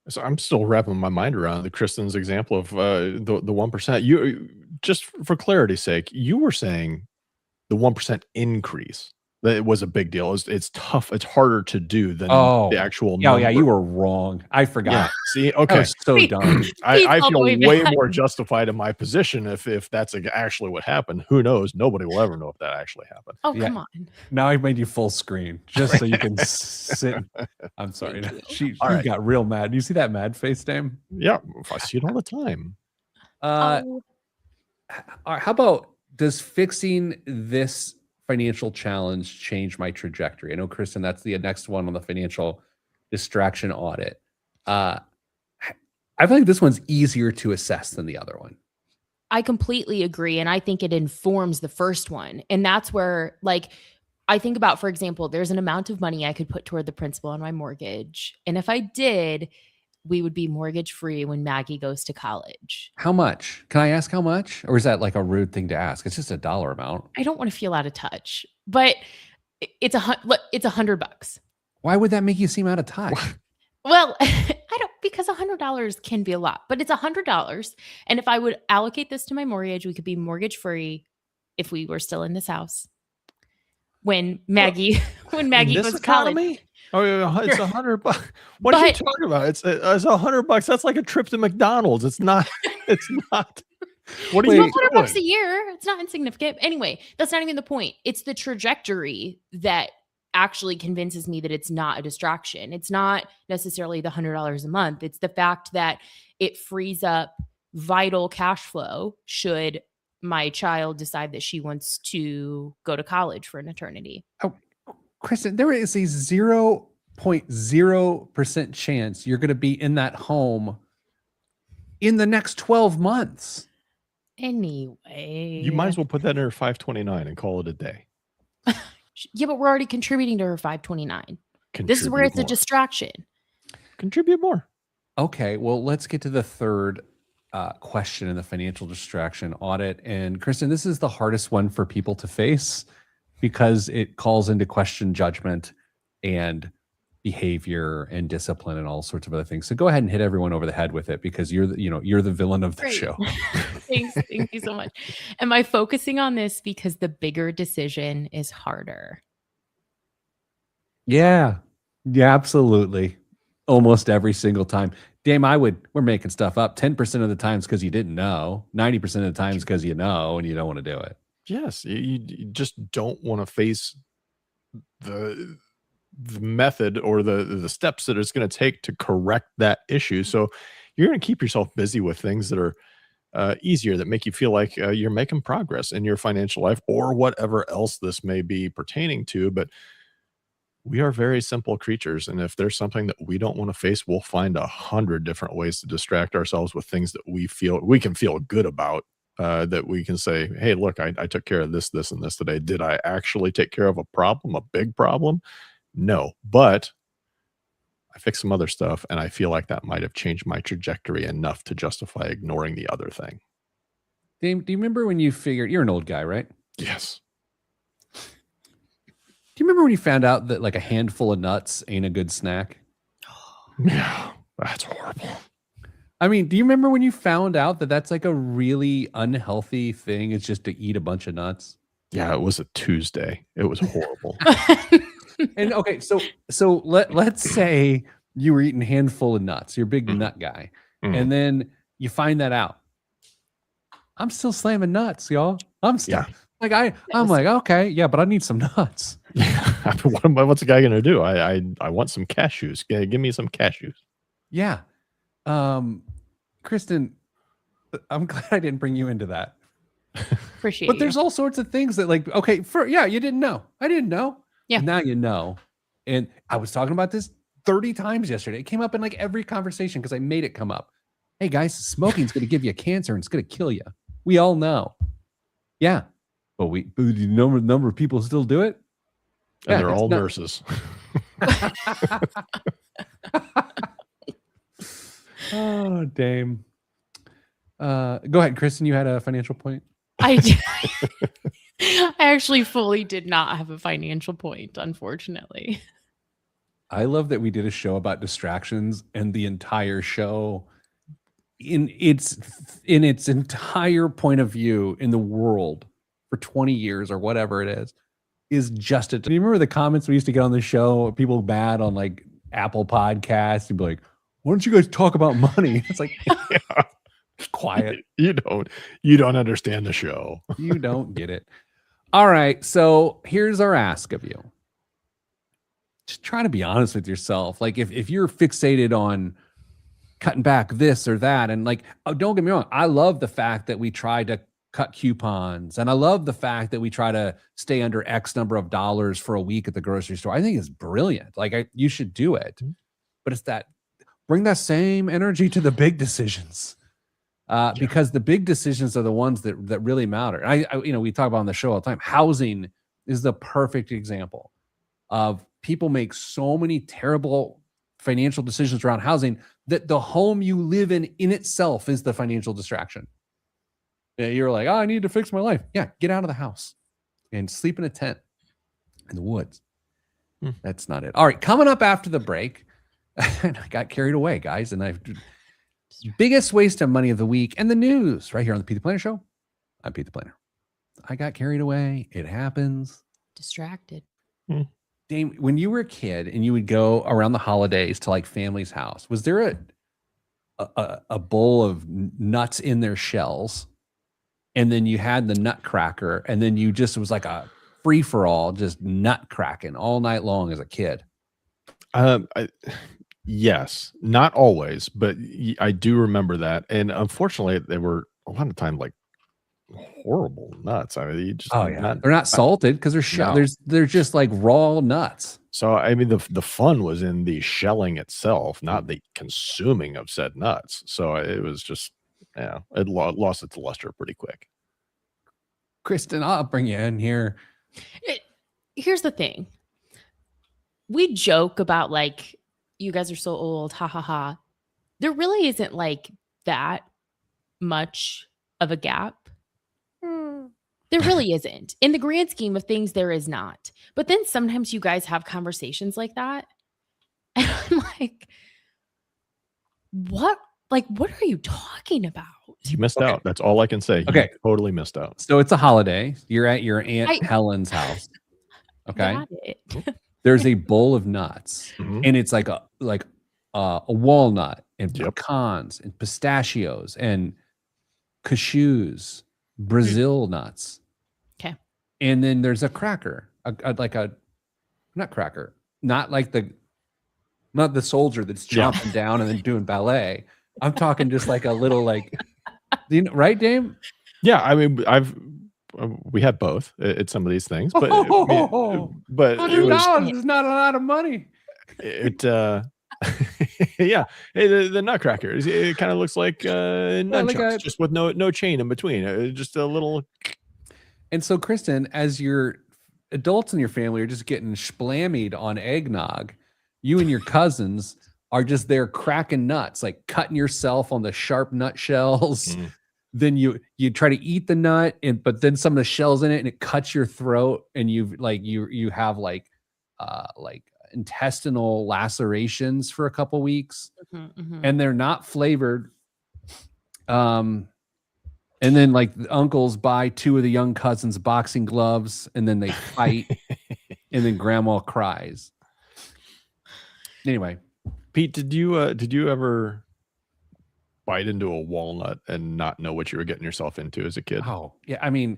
So I'm still wrapping my mind around the Kristen's example of the 1%. You, just for clarity's sake, you were saying the 1% increase. That it was a big deal. It's tough. It's harder to do than the actual number. Yeah, you were wrong. I forgot. Yeah, see, okay. So dumb. I feel way more justified in my position if that's actually what happened. Who knows? Nobody will ever know if that actually happened. Oh, come on. Now I made you full screen just so you can sit. I'm sorry. She got real mad. Do you see that mad face, Dame? Yeah, I see it all the time. How about, does fixing this financial challenge change my trajectory? I know, Kristen, that's the next one on the financial distraction audit. I feel like this one's easier to assess than the other one. I completely agree. And I think it informs the first one. And that's where, like, I think about, for example, there's an amount of money I could put toward the principal on my mortgage. And if I did, we would be mortgage free when Maggie goes to college. How much? Can I ask how much? Or is that like a rude thing to ask? It's just a dollar amount. I don't want to feel out of touch, but it's $100. Why would that make you seem out of touch? Well, because $100 can be a lot, but it's $100. And if I would allocate this to my mortgage, we could be mortgage free if we were still in this house. When Maggie goes to college. Oh, yeah, it's $100. What are you talking about? It's $100. That's like a trip to McDonald's. It's not. It's not. What are you doing? $100 a year. It's not insignificant. Anyway, that's not even the point. It's the trajectory that actually convinces me that it's not a distraction. It's not necessarily the $100 a month. It's the fact that it frees up vital cash flow should my child decide that she wants to go to college for an eternity. Oh, Kristen, there is a 0.0% chance you're going to be in that home in the next 12 months. Anyway. You might as well put that in her 529 and call it a day. Yeah, but we're already contributing to her 529. This is where it's a distraction. Contribute more. Okay, well, let's get to the third question in the financial distraction audit. And Kristen, this is the hardest one for people to face because it calls into question judgment and behavior and discipline and all sorts of other things. So go ahead and hit everyone over the head with it because you're the villain of the show. Thanks. Thank you so much. Am I focusing on this because the bigger decision is harder? Yeah, absolutely. Almost every single time. Damn, we're making stuff up 10% of the times because you didn't know, 90% of the times because you know and you don't want to do it. Yes, you just don't want to face the method or the steps that it's going to take to correct that issue. So you're going to keep yourself busy with things that are easier, that make you feel like you're making progress in your financial life or whatever else this may be pertaining to. But we are very simple creatures. And if there's something that we don't want to face, we'll find 100 different ways to distract ourselves with things that we can feel good about. That we can say, hey, look, I took care of this, and this today. Did I actually take care of a problem, a big problem? No, but I fixed some other stuff, and I feel like that might have changed my trajectory enough to justify ignoring the other thing. Dave, do you remember when you figured, you're an old guy, right? Yes. Do you remember when you found out that like a handful of nuts ain't a good snack? Yeah, that's horrible. I mean, do you remember when you found out that that's like a really unhealthy thing? It's just to eat a bunch of nuts. Yeah, it was a Tuesday. It was horrible. And okay, so let's say you were eating a handful of nuts. You're a big nut guy, and then you find that out. I'm still slamming nuts, y'all. I'm still I'm like, okay, yeah, but I need some nuts. What's a guy gonna do? I want some cashews. Give me some cashews. Yeah. Kristen, I'm glad I didn't bring you into that. Appreciate But there's all sorts of things that like, okay, you didn't know. I didn't know. Yeah. And now you know. And I was talking about this 30 times yesterday. It came up in like every conversation because I made it come up. Hey guys, smoking's going to give you cancer and it's going to kill you. We all know. Yeah. But the number of people still do it. And they're all nurses. Oh, damn. Go ahead, Kristen. You had a financial point. I actually fully did not have a financial point, unfortunately. I love that we did a show about distractions, and the entire show, in its entire point of view in the world for 20 years or whatever it is just it. Do you remember the comments we used to get on the show? People bad on like Apple Podcasts. You'd be like, "Why don't you guys talk about money?" It's like, yeah. Quiet. You don't understand the show. You don't get it. All right. So here's our ask of you. Just try to be honest with yourself. Like if you're fixated on cutting back this or that, and like, oh, don't get me wrong. I love the fact that we try to cut coupons, and I love the fact that we try to stay under X number of dollars for a week at the grocery store. I think it's brilliant. Like you should do it, but it's that bring that same energy to the big decisions. Because the big decisions are the ones that really matter. I we talk about on the show all the time. Housing is the perfect example of people make so many terrible financial decisions around housing that the home you live in itself is the financial distraction. Yeah, you're like, oh, I need to fix my life. Yeah, get out of the house and sleep in a tent in the woods. That's not it. All right, coming up after the break, I got carried away, guys, and I've biggest waste of money of the week and the news right here on the Pete the Planner Show. I'm Pete the Planner. I got carried away. It happens. Distracted. Dame, when you were a kid and you would go around the holidays to like family's house, was there a bowl of nuts in their shells, and then you had the nutcracker, and then you just, it was like a free for all, just nut cracking all night long as a kid? Yes, not always, but I do remember that. And unfortunately, they were a lot of time like horrible nuts. I mean, you just they're not salted because they're just like raw nuts. So I mean, the fun was in the shelling itself, not the consuming of said nuts. So it was just, it lost its luster pretty quick. Kristen, I'll bring you in here. Here's the thing. We joke about like, you guys are so old, ha ha ha. There really isn't like that much of a gap. There really isn't. In the grand scheme of things, there is not. But then sometimes you guys have conversations like that. And I'm like, what are you talking about? You missed out. That's all I can say. Okay. You totally missed out. So it's a holiday. You're at your Aunt Helen's house. Okay. Got it. There's a bowl of nuts, and it's like a walnut and pecans and pistachios and cashews, Brazil nuts. Okay. And then there's a cracker, like a nutcracker, not the soldier that's jumping down and then doing ballet. I'm talking just like a little right, Dame? Yeah, I mean, we had both at some of these things, but but $100 is not a lot of money. Yeah, hey, the nutcracker, it kind of looks like nunchucks, just with no chain in between, just a little. And so, Kristen, as your adults in your family are just getting splammied on eggnog, you and your cousins are just there cracking nuts, like cutting yourself on the sharp nut shells. Then you try to eat the nut, but then some of the shells in it, and it cuts your throat, and you have like intestinal lacerations for a couple weeks, and they're not flavored. And then like the uncles buy two of the young cousins boxing gloves, and then they fight, and then grandma cries. Anyway, Pete, did you ever bite into a walnut and not know what you were getting yourself into as a kid? Oh, yeah. I mean,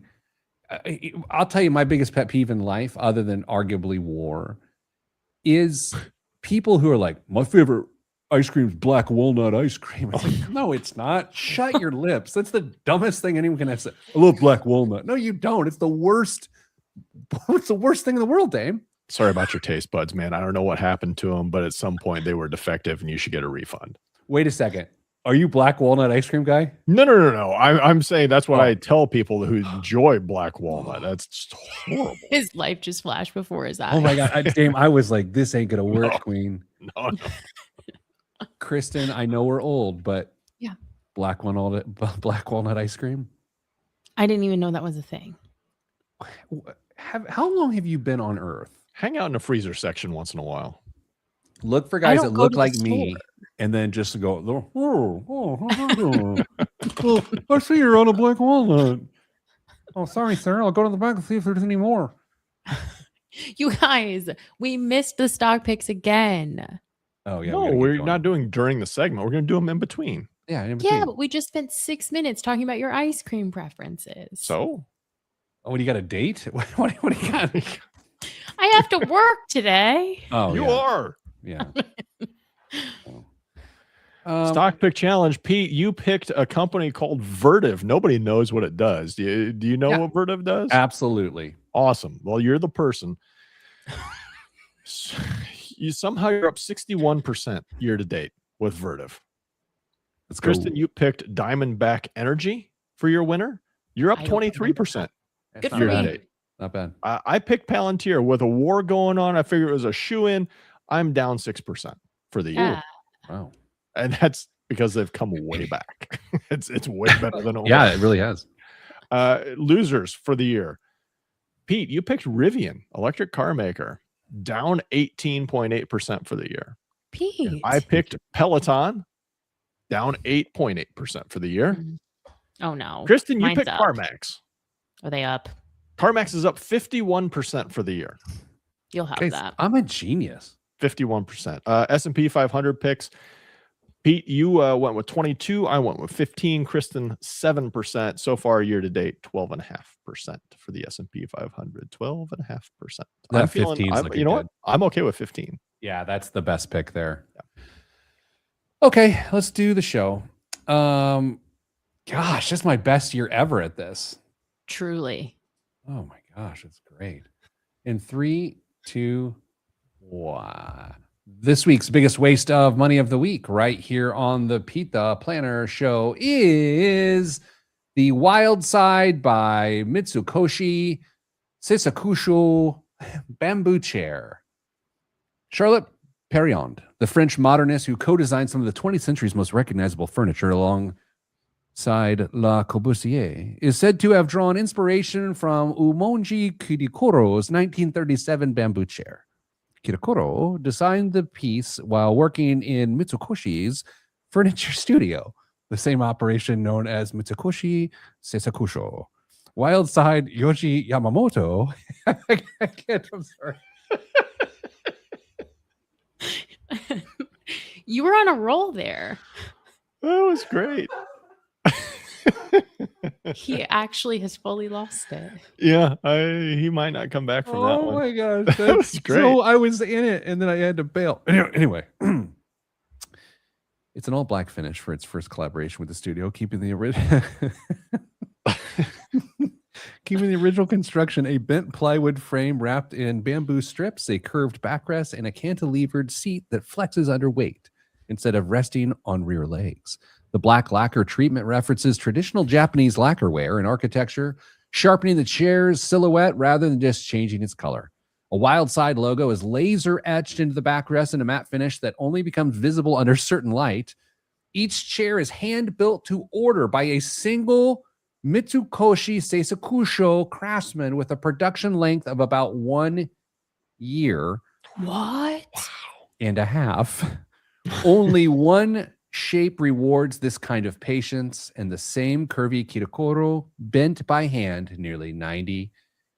I'll tell you my biggest pet peeve in life, other than arguably war, is people who are like, my favorite ice cream's black walnut ice cream. It's like, no, it's not. Shut your lips. That's the dumbest thing anyone can have said. I love black walnut. No, you don't. It's the worst. It's the worst thing in the world, Dame. Sorry about your taste buds, man. I don't know what happened to them, but at some point they were defective and you should get a refund. Wait a second. Are you black walnut ice cream guy? No. I'm saying that's what I tell people who enjoy black walnut. That's just horrible. His life just flashed before his eyes. Oh my God. Dame, I was like, this ain't going to work, No. Queen. No. Kristen, I know we're old, but yeah, black walnut ice cream. I didn't even know that was a thing. How long have you been on Earth? Hang out in the freezer section once in a while. Look for guys that look like me, and then just go, I see you're on a black walnut. Oh, sorry, sir. I'll go to the back and see if there's any more. You guys, we missed the stock picks again. Oh, yeah. No, we're not doing during the segment. We're going to do them in between. Yeah, in between. Yeah, but we just spent 6 minutes talking about your ice cream preferences. So? Oh, what do you got, a date? What do you got? I have to work today. Oh, you are. Yeah. Stock pick challenge. Pete, you picked a company called Vertiv. Nobody knows what it does. Do you know what Vertiv does? Absolutely. Awesome. Well, you're the person. You're up 61% year to date with Vertiv. Let's go. Kristen, you picked Diamondback Energy for your winner. You're up 23%. Good for year to me. date. Not bad. I picked Palantir with a war going on. I figured it was a shoe-in. I'm down 6% for the year. Wow. And that's because they've come way back. it's way better than it was. Yeah, it really has. Losers for the year. Pete, you picked Rivian, electric car maker, down 18.8% for the year. Pete. I picked Peloton, down 8.8% for the year. Oh, no. Kristen, you Mine's picked up. CarMax. Are they up? CarMax is up 51% for the year. You'll have Guys, that. I'm a genius. 51%. S&P 500 picks. Pete, you went with 22. I went with 15. Kristen, 7%. So far, year to date, 12.5% for the S&P 500. 12.5%. That 15 is you know what? I'm okay with 15. Yeah, that's the best pick there. Yeah. Okay, let's do the show. Gosh, this is my best year ever at this. Truly. Oh my gosh, it's great. In 3, 2, 1. This week's biggest waste of money of the week, right here on the Pete the Planner Show, is the Wild Side by Mitsukoshi Seisakusho bamboo chair. Charlotte Perriand, the French modernist who co-designed some of the 20th century's most recognizable furniture alongside Le Corbusier, is said to have drawn inspiration from Umonji Kirikoro's 1937 bamboo chair. Kirikoro designed the piece while working in Mitsukoshi's furniture studio, the same operation known as Mitsukoshi Seisakusho. Wildside Yoshi Yamamoto. I can't, I'm sorry. You were on a roll there. That was great. He actually has fully lost it. Yeah, he might not come back from that one. Oh my gosh, that was great. So I was in it, and then I had to bail. Anyway, it's an all-black finish for its first collaboration with the studio, keeping the original construction, a bent plywood frame wrapped in bamboo strips, a curved backrest, and a cantilevered seat that flexes under weight instead of resting on rear legs. The black lacquer treatment references traditional Japanese lacquerware and architecture, sharpening the chair's silhouette rather than just changing its color. A Wild Side logo is laser etched into the backrest in a matte finish that only becomes visible under certain light. Each chair is hand-built to order by a single Mitsukoshi Seisakusho craftsman with a production length of about 1 year. What? And a half. Only one shape rewards this kind of patience, and the same curvy Kirikoro bent by hand nearly 90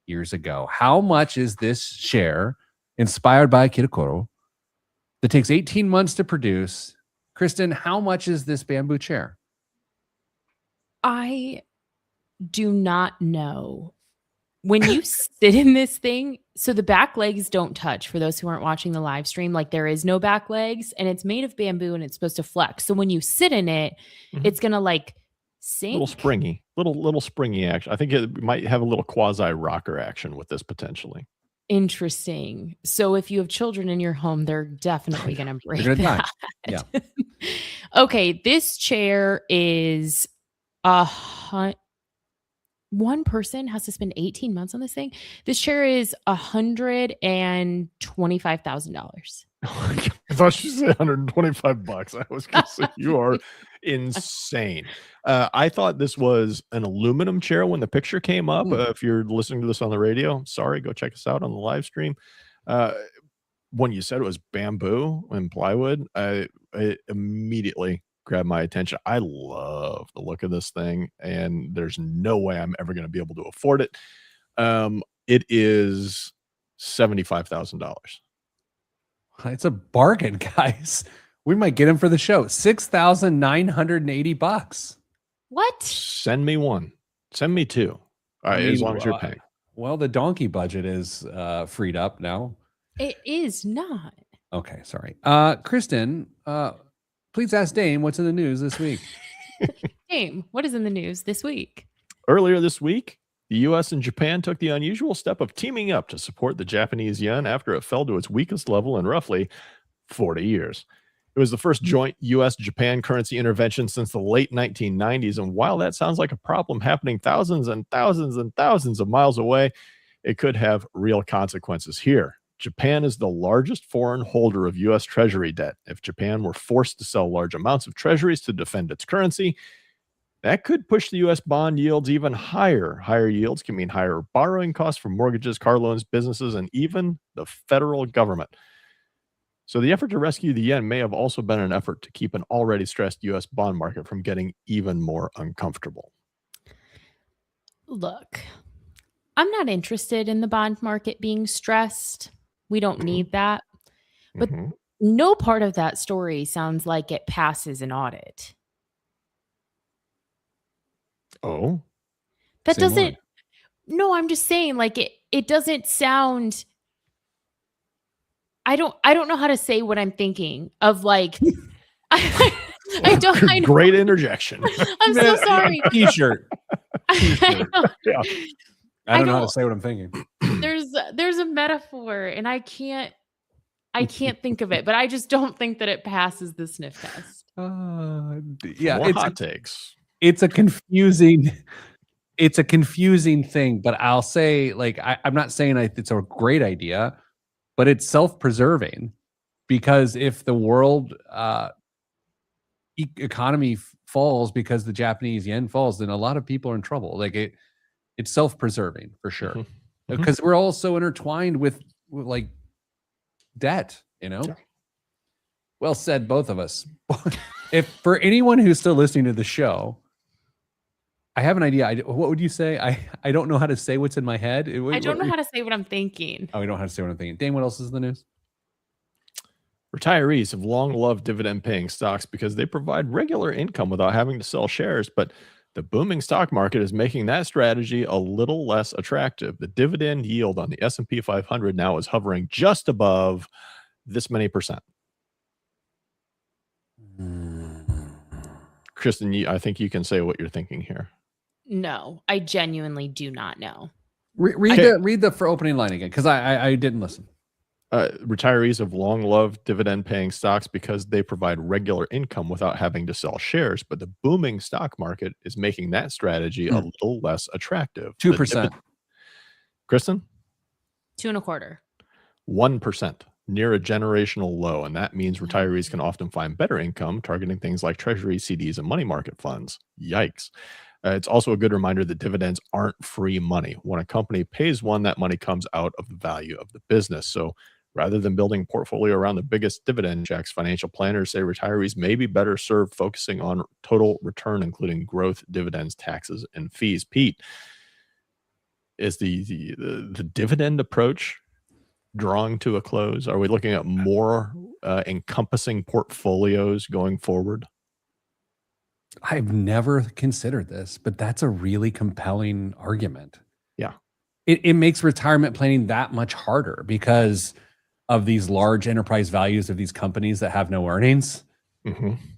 years ago. How much is this chair inspired by Kirikoro that takes 18 months to produce? Kristen, how much is this bamboo chair? I do not know. when you sit in this thing, so the back legs don't touch for those who aren't watching the live stream. Like there is no back legs and it's made of bamboo and it's supposed to flex. So when you sit in it, it's going to like Little sink. springy, little springy action. I think it might have a little quasi rocker action with this potentially. Interesting. So if you have children in your home, they're definitely going to break They're gonna die. that. Yeah. Okay, this chair is one person has to spend 18 months on this thing. This chair is $125,000. I thought you said $125. I was going to say you are insane. I thought this was an aluminum chair when the picture came up. If you're listening to this on the radio, sorry, go check us out on the live stream. When you said it was bamboo and plywood, it immediately grabbed my attention. I love the look of this thing, and there's no way I'm ever going to be able to afford it. It is $75,000. It's a bargain, guys. We might get him for the show. $6,980. What? Send me one. Send me two. All right, as long as you're paying. Well, the donkey budget is freed up now. It is not. Okay, sorry. Kristen, please ask Dame what's in the news this week. Dame, what is in the news this week? Earlier this week, the U.S. and Japan took the unusual step of teaming up to support the Japanese yen after it fell to its weakest level in roughly 40 years. It was the first joint U.S.-Japan currency intervention since the late 1990s, and while that sounds like a problem happening thousands and thousands and thousands of miles away, it could have real consequences here. Japan is the largest foreign holder of U.S. Treasury debt. If Japan were forced to sell large amounts of treasuries to defend its currency, that could push the U.S. bond yields even higher. Higher yields can mean higher borrowing costs for mortgages, car loans, businesses, and even the federal government. So the effort to rescue the yen may have also been an effort to keep an already stressed U.S. bond market from getting even more uncomfortable. Look, I'm not interested in the bond market being stressed. We don't need that. But no part of that story sounds like it passes an audit. Oh, that doesn't. No, I'm just saying, like it doesn't sound. I don't know how to say what I'm thinking of. Like, I don't. I know. Great interjection. I'm so sorry. T-shirt. Yeah. I don't know how to say what I'm thinking. There's a metaphor, and I can't think of it, but I just don't think that it passes the sniff test. Yeah, more hot takes. It's a confusing thing, but I'll say, like, I'm not saying it's a great idea, but it's self-preserving, because if the world economy falls because the Japanese yen falls, then a lot of people are in trouble. Like it's self-preserving for sure, because we're all so intertwined with like debt, you know. Yeah. Well said, both of us. If for anyone who's still listening to the show, I have an idea. What would you say? I don't know how to say what's in my head. I don't know how to say what I'm thinking. Oh, we don't know how to say what I'm thinking. Dane, what else is in the news? Retirees have long loved dividend-paying stocks because they provide regular income without having to sell shares, but the booming stock market is making that strategy a little less attractive. The dividend yield on the S&P 500 now is hovering just above this many percent. Kristen, I think you can say what you're thinking here. No, I genuinely do not know. Read the for opening line again, because I didn't listen. Retirees have long loved dividend-paying stocks because they provide regular income without having to sell shares, but the booming stock market is making that strategy a little less attractive. 2%. Kristen? 2.25%. 1%, near a generational low, and that means retirees can often find better income targeting things like treasuries, CDs, and money market funds. Yikes. It's also a good reminder that dividends aren't free money. When a company pays one, that money comes out of the value of the business. So rather than building a portfolio around the biggest dividend checks, financial planners say retirees may be better served focusing on total return, including growth, dividends, taxes, and fees. Pete, is the dividend approach drawing to a close? Are we looking at more encompassing portfolios going forward? I've never considered this, but that's a really compelling argument. Yeah. it makes retirement planning that much harder because of these large enterprise values of these companies that have no earnings.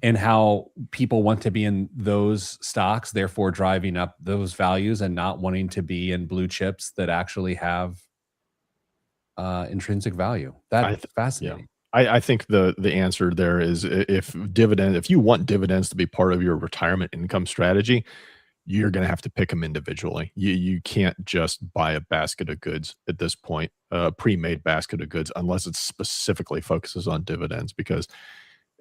And how people want to be in those stocks, therefore driving up those values and not wanting to be in blue chips that actually have intrinsic value. That's fascinating. I think the answer there is if you want dividends to be part of your retirement income strategy, you're going to have to pick them individually. You can't just buy a basket of goods at this point, a pre-made basket of goods, unless it specifically focuses on dividends, because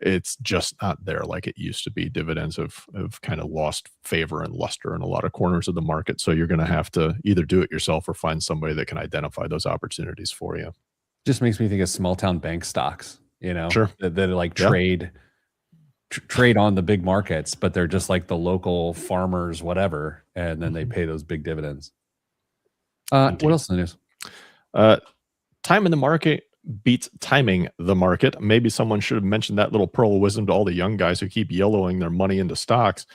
it's just not there like it used to be. Dividends have kind of lost favor and luster in a lot of corners of the market. So you're going to have to either do it yourself or find somebody that can identify those opportunities for you. Just makes me think of small town bank stocks, Sure. that like trade on the big markets, but they're just like the local farmers, whatever. And then they pay those big dividends. What else in the news? Time in the market beats timing the market. Maybe someone should have mentioned that little pearl of wisdom to all the young guys who keep yellowing their money into stocks.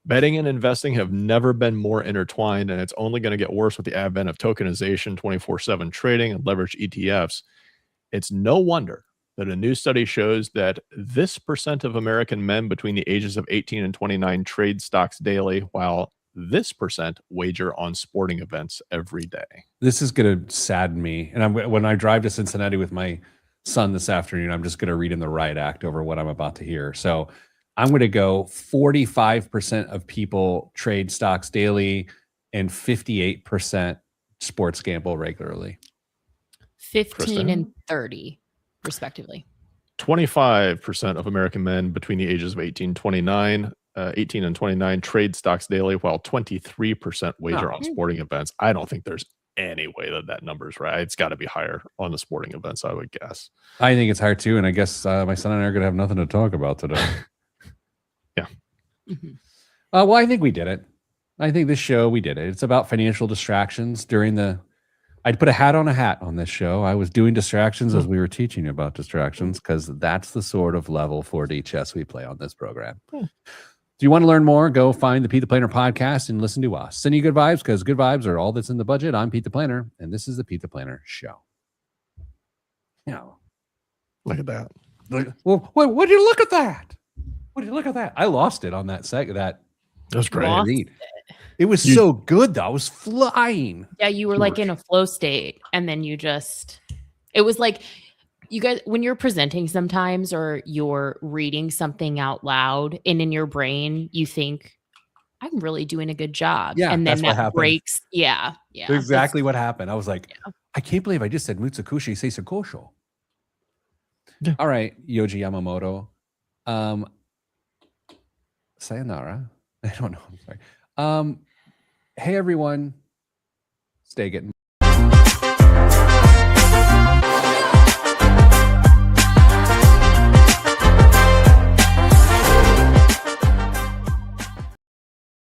Betting and investing have never been more intertwined, and it's only going to get worse with the advent of tokenization, 24/7 trading, and leveraged ETFs. It's no wonder that a new study shows that this percent of American men between the ages of 18 and 29 trade stocks daily, while this percent wager on sporting events every day. This is going to sadden me. And when I drive to Cincinnati with my son this afternoon, I'm just going to read him the riot act over what I'm about to hear. So I'm going to go 45% of people trade stocks daily and 58% sports gamble regularly. 15 and 30 respectively. 25% of American men between the ages of 18 and 29 trade stocks daily, while 23% wager on sporting events. I don't think there's any way that number is right. It's got to be higher on the sporting events, I would guess. I think it's higher too, and I guess my son and I are going to have nothing to talk about today. Yeah. Well, I think we did it. I think this show, we did it. It's about financial distractions I'd put a hat on this show. I was doing distractions as we were teaching you about distractions, because that's the sort of level 4D chess we play on this program. If you want to learn more, go find the Pete the Planner podcast and listen to us. Send you good vibes, because good vibes are all that's in the budget. I'm Pete the Planner, and this is the Pete the Planner show. Look at that. Well, would you look at that? Would you look at that? I lost it on that second. That was great. It was so good, though. I was flying. Yeah, you were like in a flow state, and then it was like, you guys, when you're presenting sometimes, or you're reading something out loud, and in your brain you think, I'm really doing a good job. Yeah, and then that breaks. Yeah. That's exactly what happened. I was like, I can't believe I just said Mutsukushi Seisakosho. Yeah. All right, Yoji Yamamoto. Sayonara. I don't know. I'm sorry. Hey, everyone. Stay getting